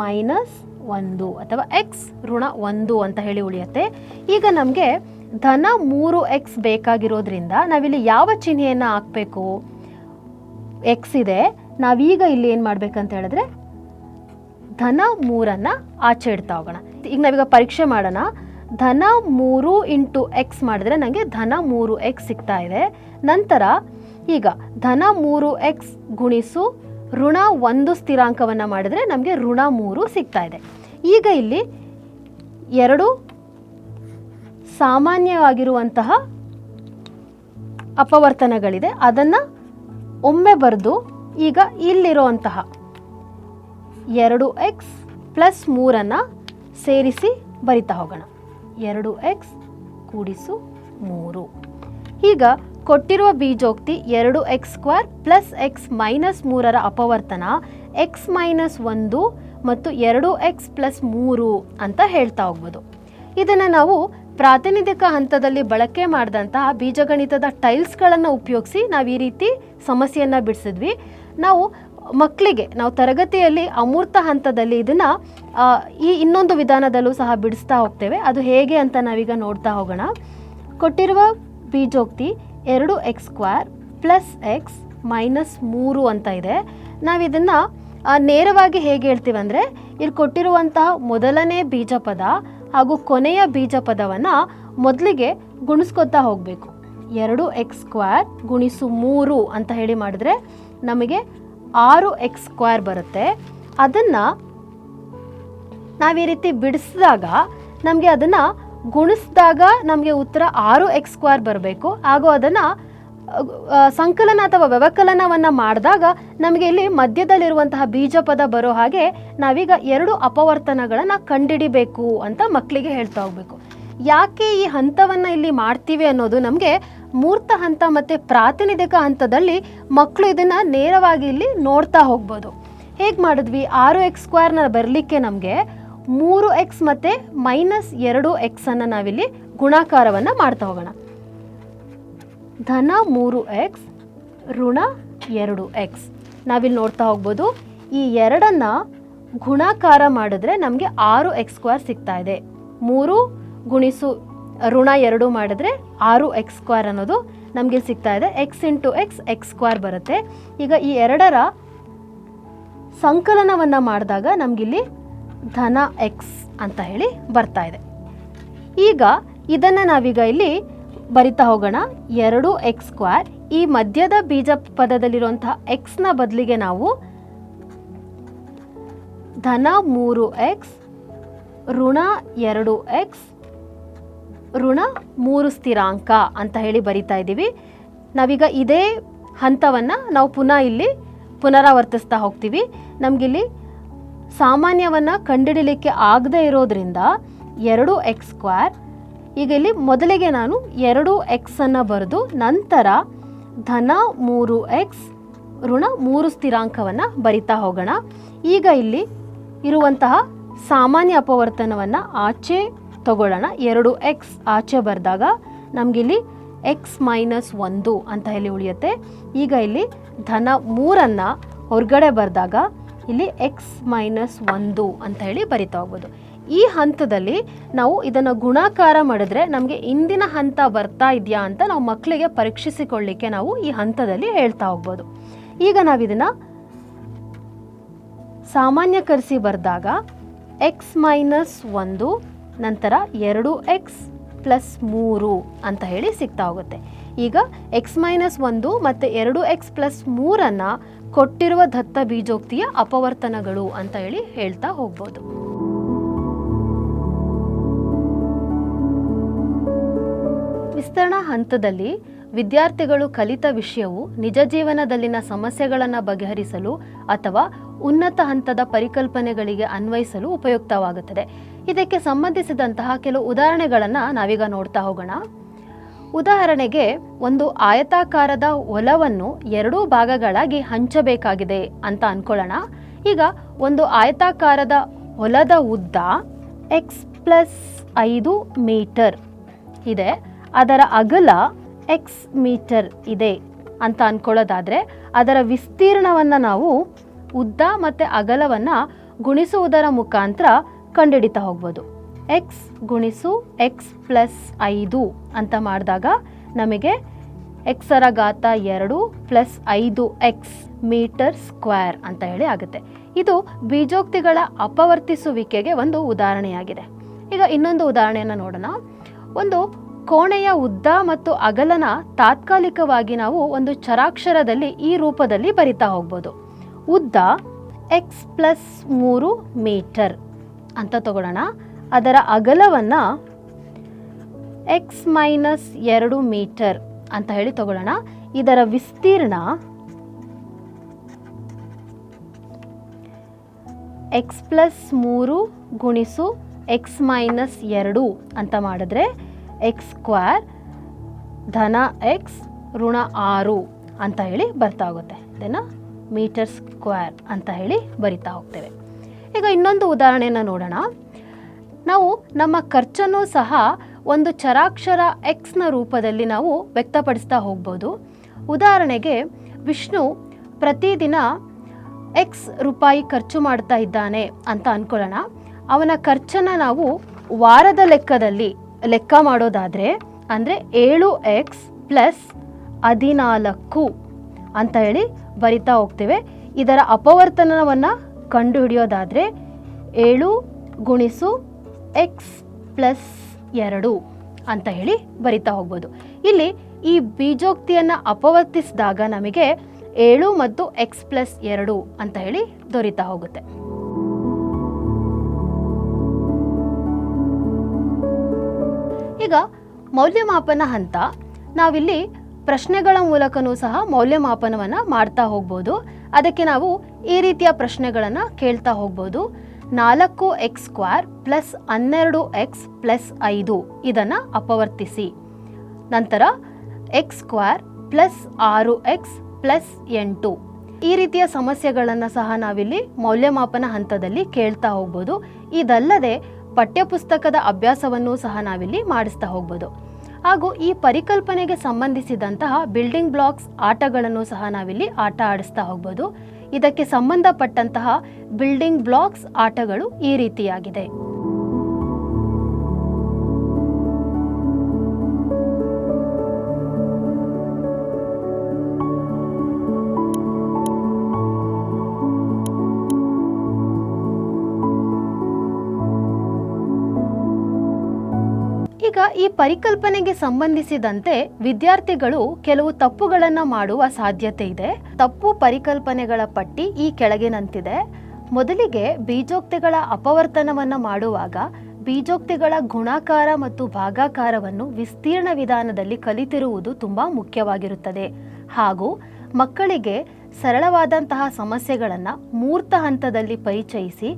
ಮೈನಸ್ 1 ಅಥವಾ x ಋಣ 1 ಅಂತ ಹೇಳಿ ಉಳಿಯುತ್ತೆ. ಈಗ ನಮಗೆ ಧನ 3x ಬೇಕಾಗಿರೋದ್ರಿಂದ ನಾವಿಲ್ಲಿ ಯಾವ ಚಿಹ್ನೆಯನ್ನು ಹಾಕಬೇಕು? x ಇದೆ. ನಾವೀಗ ಇಲ್ಲಿ ಏನು ಮಾಡಬೇಕಂತ ಹೇಳಿದ್ರೆ ಧನ 3ಅನ್ನು ಆಚೆ ಇಡ್ತಾ ಹೋಗೋಣ. ಈಗ ನಾವೀಗ ಪರೀಕ್ಷೆ ಮಾಡೋಣ. ಧನ 3 ಇಂಟು x ಮಾಡಿದ್ರೆ ನನಗೆ ಧನ 3x ಸಿಗ್ತಾ ಇದೆ. ನಂತರ ಈಗ ಧನ 3x ಗುಣಿಸು ಋಣ 1 ಸ್ಥಿರಾಂಕವನ್ನು ಮಾಡಿದ್ರೆ ನಮಗೆ ಋಣ 3 ಸಿಗ್ತಾ ಇದೆ. ಈಗ ಇಲ್ಲಿ ಎರಡು ಸಾಮಾನ್ಯವಾಗಿರುವಂತಹ ಅಪವರ್ತನಗಳಿದೆ. ಅದನ್ನು ಒಮ್ಮೆ ಬರೆದು ಈಗ ಇಲ್ಲಿರುವಂತಹ 2x ಪ್ಲಸ್ 3ಅನ್ನು ಸೇರಿಸಿ ಬರಿತಾ ಹೋಗೋಣ. 2x ಕೂಡಿಸು 3. ಈಗ ಕೊಟ್ಟಿರುವ ಬೀಜೋಕ್ತಿ 2x² ಪ್ಲಸ್ x ಮೈನಸ್ 3ರ ಅಪವರ್ತನ x ಮೈನಸ್ 1 ಮತ್ತು 2x ಪ್ಲಸ್ 3 ಅಂತ ಹೇಳ್ತಾ ಹೋಗ್ಬೋದು. ಇದನ್ನು ನಾವು ಪ್ರಾತಿನಿಧಿಕ ಹಂತದಲ್ಲಿ ಬಳಕೆ ಮಾಡಿದಂತಹ ಬೀಜಗಣಿತದ ಟೈಲ್ಸ್ಗಳನ್ನು ಉಪಯೋಗಿಸಿ ನಾವು ಈ ರೀತಿ ಸಮಸ್ಯೆಯನ್ನು ಬಿಡಿಸಿದ್ವಿ. ನಾವು ತರಗತಿಯಲ್ಲಿ ಅಮೂರ್ತ ಹಂತದಲ್ಲಿ ಇದನ್ನು ಇನ್ನೊಂದು ವಿಧಾನದಲ್ಲೂ ಸಹ ಬಿಡಿಸ್ತಾ ಹೋಗ್ತೇವೆ. ಅದು ಹೇಗೆ ಅಂತ ನಾವೀಗ ನೋಡ್ತಾ ಹೋಗೋಣ. ಕೊಟ್ಟಿರುವ ಬೀಜೋಕ್ತಿ 2x² ಪ್ಲಸ್ x ಮೈನಸ್ 3 ಅಂತ ಇದೆ. ನಾವಿದನ್ನು ನೇರವಾಗಿ ಹೇಗೆ ಹೇಳ್ತೀವಿ ಅಂದರೆ ಇಲ್ಲಿ ಕೊಟ್ಟಿರುವಂತಹ ಮೊದಲನೇ ಬೀಜ ಪದ ಹಾಗೂ ಕೊನೆಯ ಬೀಜ ಪದವನ್ನು ಮೊದಲಿಗೆ ಗುಣಿಸ್ಕೊತಾ ಹೋಗಬೇಕು. 2x² ಗುಣಿಸು 3 ಅಂತ ಹೇಳಿ ಮಾಡಿದ್ರೆ ನಮಗೆ 6x² ಬರುತ್ತೆ. ಅದನ್ನು ನಾವು ಈ ರೀತಿ ಬಿಡಿಸಿದಾಗ ನಮಗೆ ಅದನ್ನು ಗುಣಿಸಿದಾಗ ನಮಗೆ ಉತ್ತರ 6x² ಬರಬೇಕು. ಹಾಗೂ ಅದನ್ನು ಸಂಕಲನ ಅಥವಾ ವ್ಯವಕಲನವನ್ನು ಮಾಡಿದಾಗ ನಮಗೆ ಇಲ್ಲಿ ಮಧ್ಯದಲ್ಲಿರುವಂತಹ ಬೀಜ ಪದ ಬರೋ ಹಾಗೆ ನಾವೀಗ ಎರಡು ಅಪವರ್ತನಗಳನ್ನು ಕಂಡುಹಿಡಿಬೇಕು ಅಂತ ಮಕ್ಕಳಿಗೆ ಹೇಳ್ತಾ ಹೋಗಬೇಕು. ಯಾಕೆ ಈ ಹಂತವನ್ನು ಇಲ್ಲಿ ಮಾಡ್ತೀವಿ ಅನ್ನೋದು ನಮಗೆ ಮೂರ್ತ ಹಂತ ಮತ್ತು ಪ್ರಾತಿನಿಧಿಕ ಹಂತದಲ್ಲಿ ಮಕ್ಕಳು ಇದನ್ನು ನೇರವಾಗಿ ಇಲ್ಲಿ ನೋಡ್ತಾ ಹೋಗ್ಬೋದು. ಹೇಗೆ ಮಾಡಿದ್ವಿ? 6x² ಬರಲಿಕ್ಕೆ ನಮಗೆ 3x ಮತ್ತು ಮೈನಸ್ 2x ಅನ್ನು ನಾವಿಲ್ಲಿ ಗುಣಾಕಾರವನ್ನು ಮಾಡ್ತಾ ಹೋಗೋಣ. ಧನ 3x ಋಣ 2x ನಾವಿಲ್ಲಿ ನೋಡ್ತಾ ಹೋಗ್ಬೋದು. ಈ ಎರಡನ್ನು ಗುಣಾಕಾರ ಮಾಡಿದ್ರೆ ನಮಗೆ 6x² ಸಿಗ್ತಾ ಇದೆ. 3 ಗುಣಿಸು ಋಣ 2 ಮಾಡಿದ್ರೆ 6x² ಅನ್ನೋದು ನಮಗೆ ಸಿಗ್ತಾ ಇದೆ. x ಇಂಟು x² ಬರುತ್ತೆ. ಈಗ ಈ ಎರಡರ ಸಂಕಲನವನ್ನು ಮಾಡಿದಾಗ ನಮಗಿಲ್ಲಿ ಧನ x ಅಂತ ಹೇಳಿ ಬರ್ತಾ ಇದೆ. ಈಗ ಇದನ್ನು ನಾವೀಗ ಇಲ್ಲಿ ಬರಿತಾ ಹೋಗೋಣ. 2x², ಈ ಮಧ್ಯದ ಬೀಜ ಪದದಲ್ಲಿರುವಂತಹ ಎಕ್ಸ್ನ ಬದಲಿಗೆ ನಾವು ಧನ 3x ಋಣ 2x ಋಣ 3 ಸ್ಥಿರಾಂಕ ಅಂತ ಹೇಳಿ ಬರಿತಾ ಇದ್ದೀವಿ. ನಾವೀಗ ಇದೇ ಹಂತವನ್ನು ನಾವು ಪುನಃ ಇಲ್ಲಿ ಪುನರಾವರ್ತಿಸ್ತಾ ಹೋಗ್ತೀವಿ. ನಮಗಿಲ್ಲಿ ಸಾಮಾನ್ಯವನ್ನು ಕಂಡುಹಿಡಲಿಕ್ಕೆ ಆಗದೇ ಇರೋದ್ರಿಂದ 2x², ಈಗ ಇಲ್ಲಿ ಮೊದಲಿಗೆ ನಾನು 2x ಅನ್ನು ಬರೆದು ನಂತರ ಧನ 3x ಋಣ 3 ಸ್ಥಿರಾಂಕವನ್ನು ಬರಿತಾ ಹೋಗೋಣ. ಈಗ ಇಲ್ಲಿ ಇರುವಂತಹ ಸಾಮಾನ್ಯ ಅಪವರ್ತನವನ್ನು ಆಚೆ ತಗೊಳ್ಳೋಣ. 2x ಆಚೆ ಬರೆದಾಗ ನಮಗಿಲ್ಲಿ x-1 ಅಂತ ಹೇಳಿ ಉಳಿಯುತ್ತೆ. ಈಗ ಇಲ್ಲಿ ಧನ 3ಅನ್ನು ಹೊರಗಡೆ ಬರೆದಾಗ ಇಲ್ಲಿ x-1 ಅಂತ ಹೇಳಿ ಬರಿತಾ ಹೋಗ್ಬೋದು. ಈ ಹಂತದಲ್ಲಿ ನಾವು ಇದನ್ನು ಗುಣಾಕಾರ ಮಾಡಿದ್ರೆ ನಮಗೆ ಇಂದಿನ ಹಂತ ಬರ್ತಾ ಇದೆಯಾ ಅಂತ ನಾವು ಮಕ್ಕಳಿಗೆ ಪರೀಕ್ಷಿಸಿಕೊಳ್ಳಿಕ್ಕೆ ನಾವು ಈ ಹಂತದಲ್ಲಿ ಹೇಳ್ತಾ ಹೋಗ್ಬೋದು. ಈಗ ನಾವಿದನ್ನು ಸಾಮಾನ್ಯಕರಿಸಿ ಬರೆದಾಗ x-1 ನಂತರ 2x + 3 ಅಂತ ಹೇಳಿ ಸಿಗ್ತಾ ಹೋಗುತ್ತೆ. ಈಗ x-1 ಮತ್ತು 2x + 3ಅನ್ನು ಕೊಟ್ಟಿರುವ ದತ್ತ ಬೀಜೋಕ್ತಿಯ ಅಪವರ್ತನಗಳು ಅಂತ ಹೇಳಿ ಹೇಳ್ತಾ ಹೋಗ್ಬೋದು. ವಿಸ್ತರಣಾ ಹಂತದಲ್ಲಿ ವಿದ್ಯಾರ್ಥಿಗಳು ಕಲಿತ ವಿಷಯವು ನಿಜ ಜೀವನದಲ್ಲಿನ ಸಮಸ್ಯೆಗಳನ್ನು ಬಗೆಹರಿಸಲು ಅಥವಾ ಉನ್ನತ ಹಂತದ ಪರಿಕಲ್ಪನೆಗಳಿಗೆ ಅನ್ವಯಿಸಲು ಉಪಯುಕ್ತವಾಗುತ್ತದೆ. ಇದಕ್ಕೆ ಸಂಬಂಧಿಸಿದಂತಹ ಕೆಲವು ಉದಾಹರಣೆಗಳನ್ನು ನಾವೀಗ ನೋಡ್ತಾ ಹೋಗೋಣ. ಉದಾಹರಣೆಗೆ, ಒಂದು ಆಯತಾಕಾರದ ಹೊಲವನ್ನು 2 ಭಾಗಗಳಾಗಿ ಹಂಚಬೇಕಾಗಿದೆ ಅಂತ ಅಂದ್ಕೊಳ್ಳೋಣ. ಈಗ ಒಂದು ಆಯತಾಕಾರದ ಹೊಲದ ಉದ್ದ x+5 ಮೀಟರ್ ಇದೆ, ಅದರ ಅಗಲ x ಮೀಟರ್ ಇದೆ ಅಂತ ಅಂದ್ಕೊಳ್ಳೋದಾದರೆ ಅದರ ವಿಸ್ತೀರ್ಣವನ್ನು ನಾವು ಉದ್ದ ಮತ್ತು ಅಗಲವನ್ನು ಗುಣಿಸುವುದರ ಮುಖಾಂತರ ಕಂಡುಹಿಡಿತಾ ಹೋಗ್ಬೋದು. x × x+5 ಅಂತ ಮಾಡಿದಾಗ ನಮಗೆ x⁻2 + 5x ಮೀಟರ್ ಸ್ಕ್ವೇರ್ ಅಂತ ಹೇಳಿ ಆಗುತ್ತೆ. ಇದು ಬೀಜೋಕ್ತಿಗಳ ಅಪವರ್ತಿಸುವಿಕೆಗೆ ಒಂದು ಉದಾಹರಣೆಯಾಗಿದೆ. ಈಗ ಇನ್ನೊಂದು ಉದಾಹರಣೆಯನ್ನು ನೋಡೋಣ. ಒಂದು ಕೋಣೆಯ ಉದ್ದ ಮತ್ತು ಅಗಲನ ತಾತ್ಕಾಲಿಕವಾಗಿ ನಾವು ಒಂದು ಚರಾಕ್ಷರದಲ್ಲಿ ಈ ರೂಪದಲ್ಲಿ ಬರಿತಾ ಹೋಗ್ಬೋದು. ಉದ್ದ x+3 ಮೀಟರ್ ಅಂತ ತಗೊಳ್ಳೋಣ. ಅದರ ಅಗಲವನ್ನು x-2 ಮೀಟರ್ ಅಂತ ಹೇಳಿ ತಗೊಳ್ಳೋಣ. ಇದರ ವಿಸ್ತೀರ್ಣ x+3 × x-2 ಅಂತ ಮಾಡಿದ್ರೆ x² ಧನ x ಋಣ 6 ಅಂತ ಹೇಳಿ ಬರ್ತಾ ಹೋಗುತ್ತೆ. ಇದನ್ನು ಮೀಟರ್ ಸ್ಕ್ವೇರ್ ಅಂತ ಹೇಳಿ ಬರಿತಾ ಹೋಗ್ತೇವೆ. ಈಗ ಇನ್ನೊಂದು ಉದಾಹರಣೆಯನ್ನು ನೋಡೋಣ. ನಾವು ನಮ್ಮ ಖರ್ಚನ್ನು ಸಹ ಒಂದು ಚರಾಕ್ಷರ ಎಕ್ಸ್ನ ರೂಪದಲ್ಲಿ ನಾವು ವ್ಯಕ್ತಪಡಿಸ್ತಾ ಹೋಗ್ಬೋದು. ಉದಾಹರಣೆಗೆ, ವಿಷ್ಣು ಪ್ರತಿದಿನ ರೂಪಾಯಿ ಖರ್ಚು ಮಾಡ್ತಾ ಇದ್ದಾನೆ ಅಂತ ಅಂದ್ಕೊಳ್ಳೋಣ. ಅವನ ಖರ್ಚನ್ನು ನಾವು ವಾರದ ಲೆಕ್ಕದಲ್ಲಿ ಲೆಕ್ಕ ಮಾಡೋದಾದರೆ ಅಂದರೆ 7x + 14 ಅಂತ ಹೇಳಿ ಬರಿತಾ ಹೋಗ್ತೇವೆ. ಇದರ ಅಪವರ್ತನವನ್ನು ಕಂಡುಹಿಡಿಯೋದಾದರೆ 7 × x+2 ಅಂತ ಹೇಳಿ ಬರಿತಾ ಹೋಗ್ಬೋದು. ಇಲ್ಲಿ ಈ ಬೀಜೋಕ್ತಿಯನ್ನು ಅಪವರ್ತಿಸಿದಾಗ ನಮಗೆ 7 ಮತ್ತು x+2 ಅಂತ ಹೇಳಿ ದೊರೀತಾ ಹೋಗುತ್ತೆ. ಈಗ ಮೌಲ್ಯಮಾಪನ ಹಂತ. ನಾವಿಲ್ಲಿ ಪ್ರಶ್ನೆಗಳ ಮೂಲಕನೂ ಸಹ ಮೌಲ್ಯಮಾಪನವನ್ನು ಮಾಡ್ತಾ ಹೋಗ್ಬೋದು. ಅದಕ್ಕೆ ನಾವು ಈ ರೀತಿಯ ಪ್ರಶ್ನೆಗಳನ್ನು ಕೇಳ್ತಾ ಹೋಗ್ಬೋದು. 4x² + 12x + 5 ಇದನ್ನು ಅಪವರ್ತಿಸಿ. ನಂತರ x² + 6x + 8 ಈ ರೀತಿಯ ಸಮಸ್ಯೆಗಳನ್ನು ಸಹ ನಾವಿಲ್ಲಿ ಮೌಲ್ಯಮಾಪನ ಹಂತದಲ್ಲಿ ಕೇಳ್ತಾ ಹೋಗ್ಬೋದು. ಇದಲ್ಲದೆ ಪಠ್ಯಪುಸ್ತಕದ ಅಭ್ಯಾಸವನ್ನು ಸಹ ನಾವಿಲ್ಲಿ ಮಾಡಿಸ್ತಾ ಹೋಗ್ಬೋದು. ಹಾಗೂ ಈ ಪರಿಕಲ್ಪನೆಗೆ ಸಂಬಂಧಿಸಿದಂತಹ ಬಿಲ್ಡಿಂಗ್ ಬ್ಲಾಕ್ಸ್ ಆಟಗಳನ್ನು ಸಹ ನಾವಿಲ್ಲಿ ಆಟ ಆಡಿಸ್ತಾ ಹೋಗ್ಬೋದು. ಇದಕ್ಕೆ ಸಂಬಂಧಪಟ್ಟಂತಹ ಬಿಲ್ಡಿಂಗ್ ಬ್ಲಾಕ್ಸ್ ಆಟಗಳು ಈ ರೀತಿಯಾಗಿದೆ. ಈಗ ಈ ಪರಿಕಲ್ಪನೆಗೆ ಸಂಬಂಧಿಸಿದಂತೆ ವಿದ್ಯಾರ್ಥಿಗಳು ಕೆಲವು ತಪ್ಪುಗಳನ್ನು ಮಾಡುವ ಸಾಧ್ಯತೆ ಇದೆ. ತಪ್ಪು ಪರಿಕಲ್ಪನೆಗಳ ಪಟ್ಟಿ ಈ ಕೆಳಗಿನಂತಿದೆ. ಮೊದಲಿಗೆ ಬೀಜೋಕ್ತಿಗಳ ಅಪವರ್ತನವನ್ನು ಮಾಡುವಾಗ ಬೀಜೋಕ್ತಿಗಳ ಗುಣಾಕಾರ ಮತ್ತು ಭಾಗಾಕಾರವನ್ನು ವಿಸ್ತೀರ್ಣ ವಿಧಾನದಲ್ಲಿ ಕಲಿತಿರುವುದು ತುಂಬ ಮುಖ್ಯವಾಗಿರುತ್ತದೆ. ಹಾಗೂ ಮಕ್ಕಳಿಗೆ ಸರಳವಾದಂತಹ ಸಮಸ್ಯೆಗಳನ್ನು ಮೂರ್ತ ಹಂತದಲ್ಲಿ ಪರಿಚಯಿಸಿ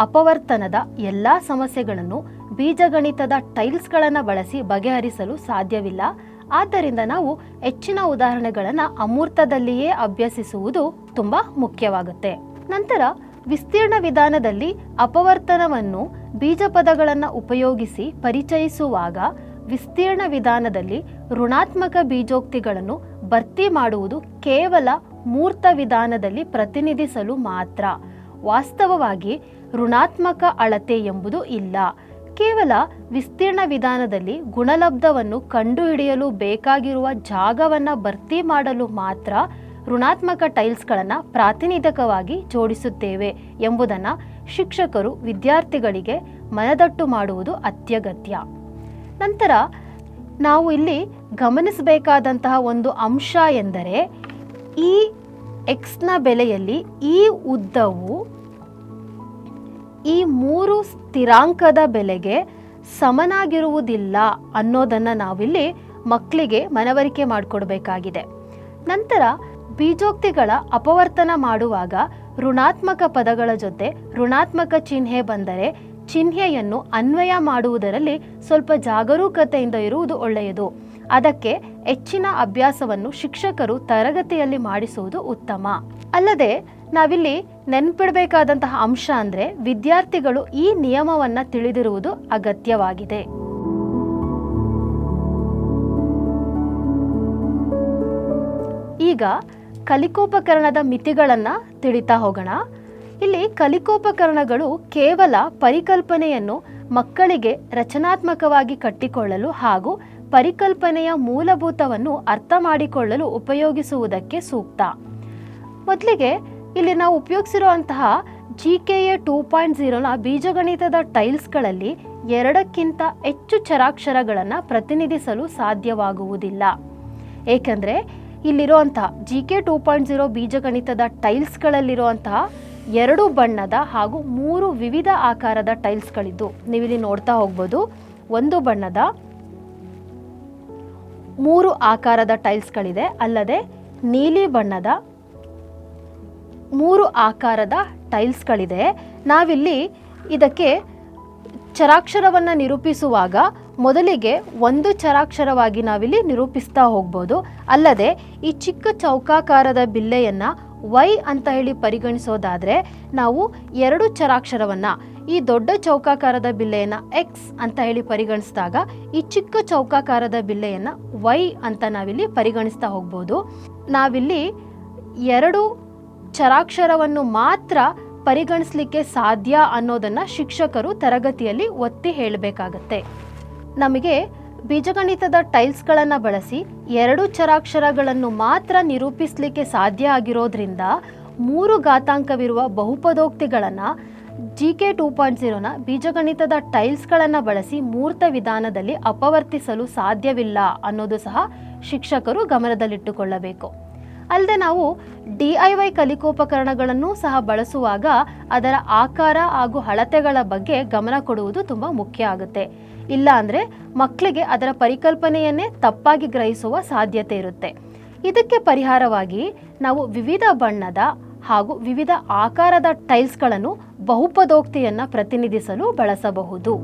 ಅಪವರ್ತನದ ಎಲ್ಲ ಸಮಸ್ಯೆಗಳನ್ನು ಬೀಜಗಣಿತದ ಟೈಲ್ಸ್ಗಳನ್ನು ಬಳಸಿ ಬಗೆಹರಿಸಲು ಸಾಧ್ಯವಿಲ್ಲ. ಆದ್ದರಿಂದ ನಾವು ಹೆಚ್ಚಿನ ಉದಾಹರಣೆಗಳನ್ನು ಅಮೂರ್ತದಲ್ಲಿಯೇ ಅಭ್ಯಸಿಸುವುದು ತುಂಬ ಮುಖ್ಯವಾಗುತ್ತೆ. ನಂತರ ವಿಸ್ತೀರ್ಣ ವಿಧಾನದಲ್ಲಿ ಅಪವರ್ತನವನ್ನು ಬೀಜಪದಗಳನ್ನು ಉಪಯೋಗಿಸಿ ಪರಿಚಯಿಸುವಾಗ ವಿಸ್ತೀರ್ಣ ವಿಧಾನದಲ್ಲಿ ಋಣಾತ್ಮಕ ಬೀಜೋಕ್ತಿಗಳನ್ನು ಭರ್ತಿ ಮಾಡುವುದು ಕೇವಲ ಮೂರ್ತ ವಿಧಾನದಲ್ಲಿ ಪ್ರತಿನಿಧಿಸಲು ಮಾತ್ರ. ವಾಸ್ತವವಾಗಿ ಋಣಾತ್ಮಕ ಅಳತೆ ಎಂಬುದು ಇಲ್ಲ. ಕೇವಲ ವಿಸ್ತೀರ್ಣ ವಿಧಾನದಲ್ಲಿ ಗುಣಲಬ್ಧವನ್ನು ಕಂಡುಹಿಡಿಯಲು ಬೇಕಾಗಿರುವ ಜಾಗವನ್ನು ಭರ್ತಿ ಮಾಡಲು ಮಾತ್ರ ಋಣಾತ್ಮಕ ಟೈಲ್ಸ್ಗಳನ್ನು ಪ್ರಾತಿನಿಧಿಕವಾಗಿ ಜೋಡಿಸುತ್ತೇವೆ ಎಂಬುದನ್ನು ಶಿಕ್ಷಕರು ವಿದ್ಯಾರ್ಥಿಗಳಿಗೆ ಮನದಟ್ಟು ಮಾಡುವುದು ಅತ್ಯಗತ್ಯ. ನಂತರ ನಾವು ಇಲ್ಲಿ ಗಮನಿಸಬೇಕಾದಂತಹ ಒಂದು ಅಂಶ ಎಂದರೆ ಈ ಎಕ್ಸ್ನ ಬೆಲೆಯಲ್ಲಿ ಈ ಉದ್ದವು ಈ 3 ಸ್ಥಿರಾಂಕದ ಬೆಲೆಗೆ ಸಮನಾಗಿರುವುದಿಲ್ಲ ಅನ್ನೋದನ್ನು ನಾವಿಲ್ಲಿ ಮಕ್ಕಳಿಗೆ ಮನವರಿಕೆ ಮಾಡಿಕೊಡ್ಬೇಕಾಗಿದೆ. ನಂತರ ಬೀಜೋಕ್ತಿಗಳ ಅಪವರ್ತನ ಮಾಡುವಾಗ ಋಣಾತ್ಮಕ ಪದಗಳ ಜೊತೆ ಋಣಾತ್ಮಕ ಚಿಹ್ನೆ ಬಂದರೆ ಚಿಹ್ನೆಯನ್ನು ಅನ್ವಯ ಮಾಡುವುದರಲ್ಲಿ ಸ್ವಲ್ಪ ಜಾಗರೂಕತೆಯಿಂದ ಇರುವುದು ಒಳ್ಳೆಯದು. ಅದಕ್ಕೆ ಹೆಚ್ಚಿನ ಅಭ್ಯಾಸವನ್ನು ಶಿಕ್ಷಕರು ತರಗತಿಯಲ್ಲಿ ಮಾಡಿಸುವುದು ಉತ್ತಮ. ಅಲ್ಲದೆ ನಾವಿಲ್ಲಿ ನೆನಪಿಡಬೇಕಾದಂತಹ ಅಂಶ ಅಂದರೆ ವಿದ್ಯಾರ್ಥಿಗಳು ಈ ನಿಯಮವನ್ನು ತಿಳಿದಿರುವುದು ಅಗತ್ಯವಾಗಿದೆ. ಈಗ ಕಲಿಕೋಪಕರಣದ ಮಿತಿಗಳನ್ನು ತಿಳಿತಾ ಹೋಗೋಣ. ಇಲ್ಲಿ ಕಲಿಕೋಪಕರಣಗಳು ಕೇವಲ ಪರಿಕಲ್ಪನೆಯನ್ನು ಮಕ್ಕಳಿಗೆ ರಚನಾತ್ಮಕವಾಗಿ ಕಟ್ಟಿಕೊಳ್ಳಲು ಹಾಗೂ ಪರಿಕಲ್ಪನೆಯ ಮೂಲಭೂತವನ್ನು ಅರ್ಥ ಮಾಡಿಕೊಳ್ಳಲು ಉಪಯೋಗಿಸುವುದಕ್ಕೆ ಸೂಕ್ತ. ಮೊದಲಿಗೆ ಇಲ್ಲಿ ನಾವು ಉಪಯೋಗಿಸಿರುವಂತಹ GKA 2.0ನ ಬೀಜಗಣಿತದ ಟೈಲ್ಸ್ಗಳಲ್ಲಿ 2ಕ್ಕಿಂತ ಹೆಚ್ಚು ಚರಾಕ್ಷರಗಳನ್ನು ಪ್ರತಿನಿಧಿಸಲು ಸಾಧ್ಯವಾಗುವುದಿಲ್ಲ. ಏಕೆಂದರೆ ಇಲ್ಲಿರುವಂತಹ GK 2.0 ಬೀಜಗಣಿತದ ಟೈಲ್ಸ್ಗಳಲ್ಲಿರುವಂತಹ 2 ಬಣ್ಣದ ಹಾಗೂ 3 ವಿವಿಧ ಆಕಾರದ ಟೈಲ್ಸ್ಗಳಿದ್ದು ನೀವಿಲ್ಲಿ ನೋಡ್ತಾ ಹೋಗ್ಬೋದು. 1 ಬಣ್ಣದ 3 ಆಕಾರದ ಟೈಲ್ಸ್ಗಳಿದೆ. ಅಲ್ಲದೆ ನೀಲಿ ಬಣ್ಣದ 3 ಆಕಾರದ ಟೈಲ್ಸ್ಗಳಿದೆ. ನಾವಿಲ್ಲಿ ಇದಕ್ಕೆ ಚರಾಕ್ಷರವನ್ನು ನಿರೂಪಿಸುವಾಗ ಮೊದಲಿಗೆ 1 ಚರಾಕ್ಷರವಾಗಿ ನಾವಿಲ್ಲಿ ನಿರೂಪಿಸ್ತಾ ಹೋಗ್ಬೋದು. ಅಲ್ಲದೆ ಈ ಚಿಕ್ಕ ಚೌಕಾಕಾರದ ಬಿಲ್ಲೆಯನ್ನು Y ಅಂತ ಹೇಳಿ ಪರಿಗಣಿಸೋದಾದರೆ ನಾವು 2 ಚರಾಕ್ಷರವನ್ನು ಈ ದೊಡ್ಡ ಚೌಕಾಕಾರದ ಬಿಲ್ಲೆಯನ್ನು X ಅಂತ ಹೇಳಿ ಪರಿಗಣಿಸಿದಾಗ ಈ ಚಿಕ್ಕ ಚೌಕಾಕಾರದ ಬಿಲ್ಲೆಯನ್ನು Y ಅಂತ ನಾವಿಲ್ಲಿ ಪರಿಗಣಿಸ್ತಾ ಹೋಗ್ಬೋದು. ನಾವಿಲ್ಲಿ 2 ಚರಾಕ್ಷರವನ್ನು ಮಾತ್ರ ಪರಿಗಣಿಸಲಿಕ್ಕೆ ಸಾಧ್ಯ ಅನ್ನೋದನ್ನು ಶಿಕ್ಷಕರು ತರಗತಿಯಲ್ಲಿ ಒತ್ತಿ ಹೇಳಬೇಕಾಗತ್ತೆ. ನಮಗೆ ಬೀಜಗಣಿತದ ಟೈಲ್ಸ್ಗಳನ್ನು ಬಳಸಿ 2 ಚರಾಕ್ಷರಗಳನ್ನು ಮಾತ್ರ ನಿರೂಪಿಸಲಿಕ್ಕೆ ಸಾಧ್ಯ ಆಗಿರೋದ್ರಿಂದ 3 ಘಾತಾಂಕವಿರುವ ಬಹುಪದೋಕ್ತಿಗಳನ್ನು GK 2.0ನ ಬೀಜಗಣಿತದ ಟೈಲ್ಸ್ಗಳನ್ನು ಬಳಸಿ ಮೂರ್ತ ವಿಧಾನದಲ್ಲಿ ಅಪವರ್ತಿಸಲು ಸಾಧ್ಯವಿಲ್ಲ ಅನ್ನೋದು ಸಹ ಶಿಕ್ಷಕರು ಗಮನದಲ್ಲಿಟ್ಟುಕೊಳ್ಳಬೇಕು. ಅಲ್ಲದೆ ನಾವು DIY ಕಲಿಕೋಪಕರಣಗಳನ್ನು ಸಹ ಬಳಸುವಾಗ ಅದರ ಆಕಾರ ಹಾಗೂ ಅಳತೆಗಳ ಬಗ್ಗೆ ಗಮನ ಕೊಡುವುದು ತುಂಬ ಮುಖ್ಯ ಆಗುತ್ತೆ. ಇಲ್ಲ ಅಂದರೆ ಮಕ್ಕಳಿಗೆ ಅದರ ಪರಿಕಲ್ಪನೆಯನ್ನೇ ತಪ್ಪಾಗಿ ಗ್ರಹಿಸುವ ಸಾಧ್ಯತೆ ಇರುತ್ತೆ. ಇದಕ್ಕೆ ಪರಿಹಾರವಾಗಿ ನಾವು ವಿವಿಧ ಬಣ್ಣದ ಹಾಗೂ ವಿವಿಧ ಆಕಾರದ ಟೈಲ್ಸ್ಗಳನ್ನು ಬಹುಪದೋಕ್ತಿಯನ್ನು ಪ್ರತಿನಿಧಿಸಲು ಬಳಸಬಹುದು.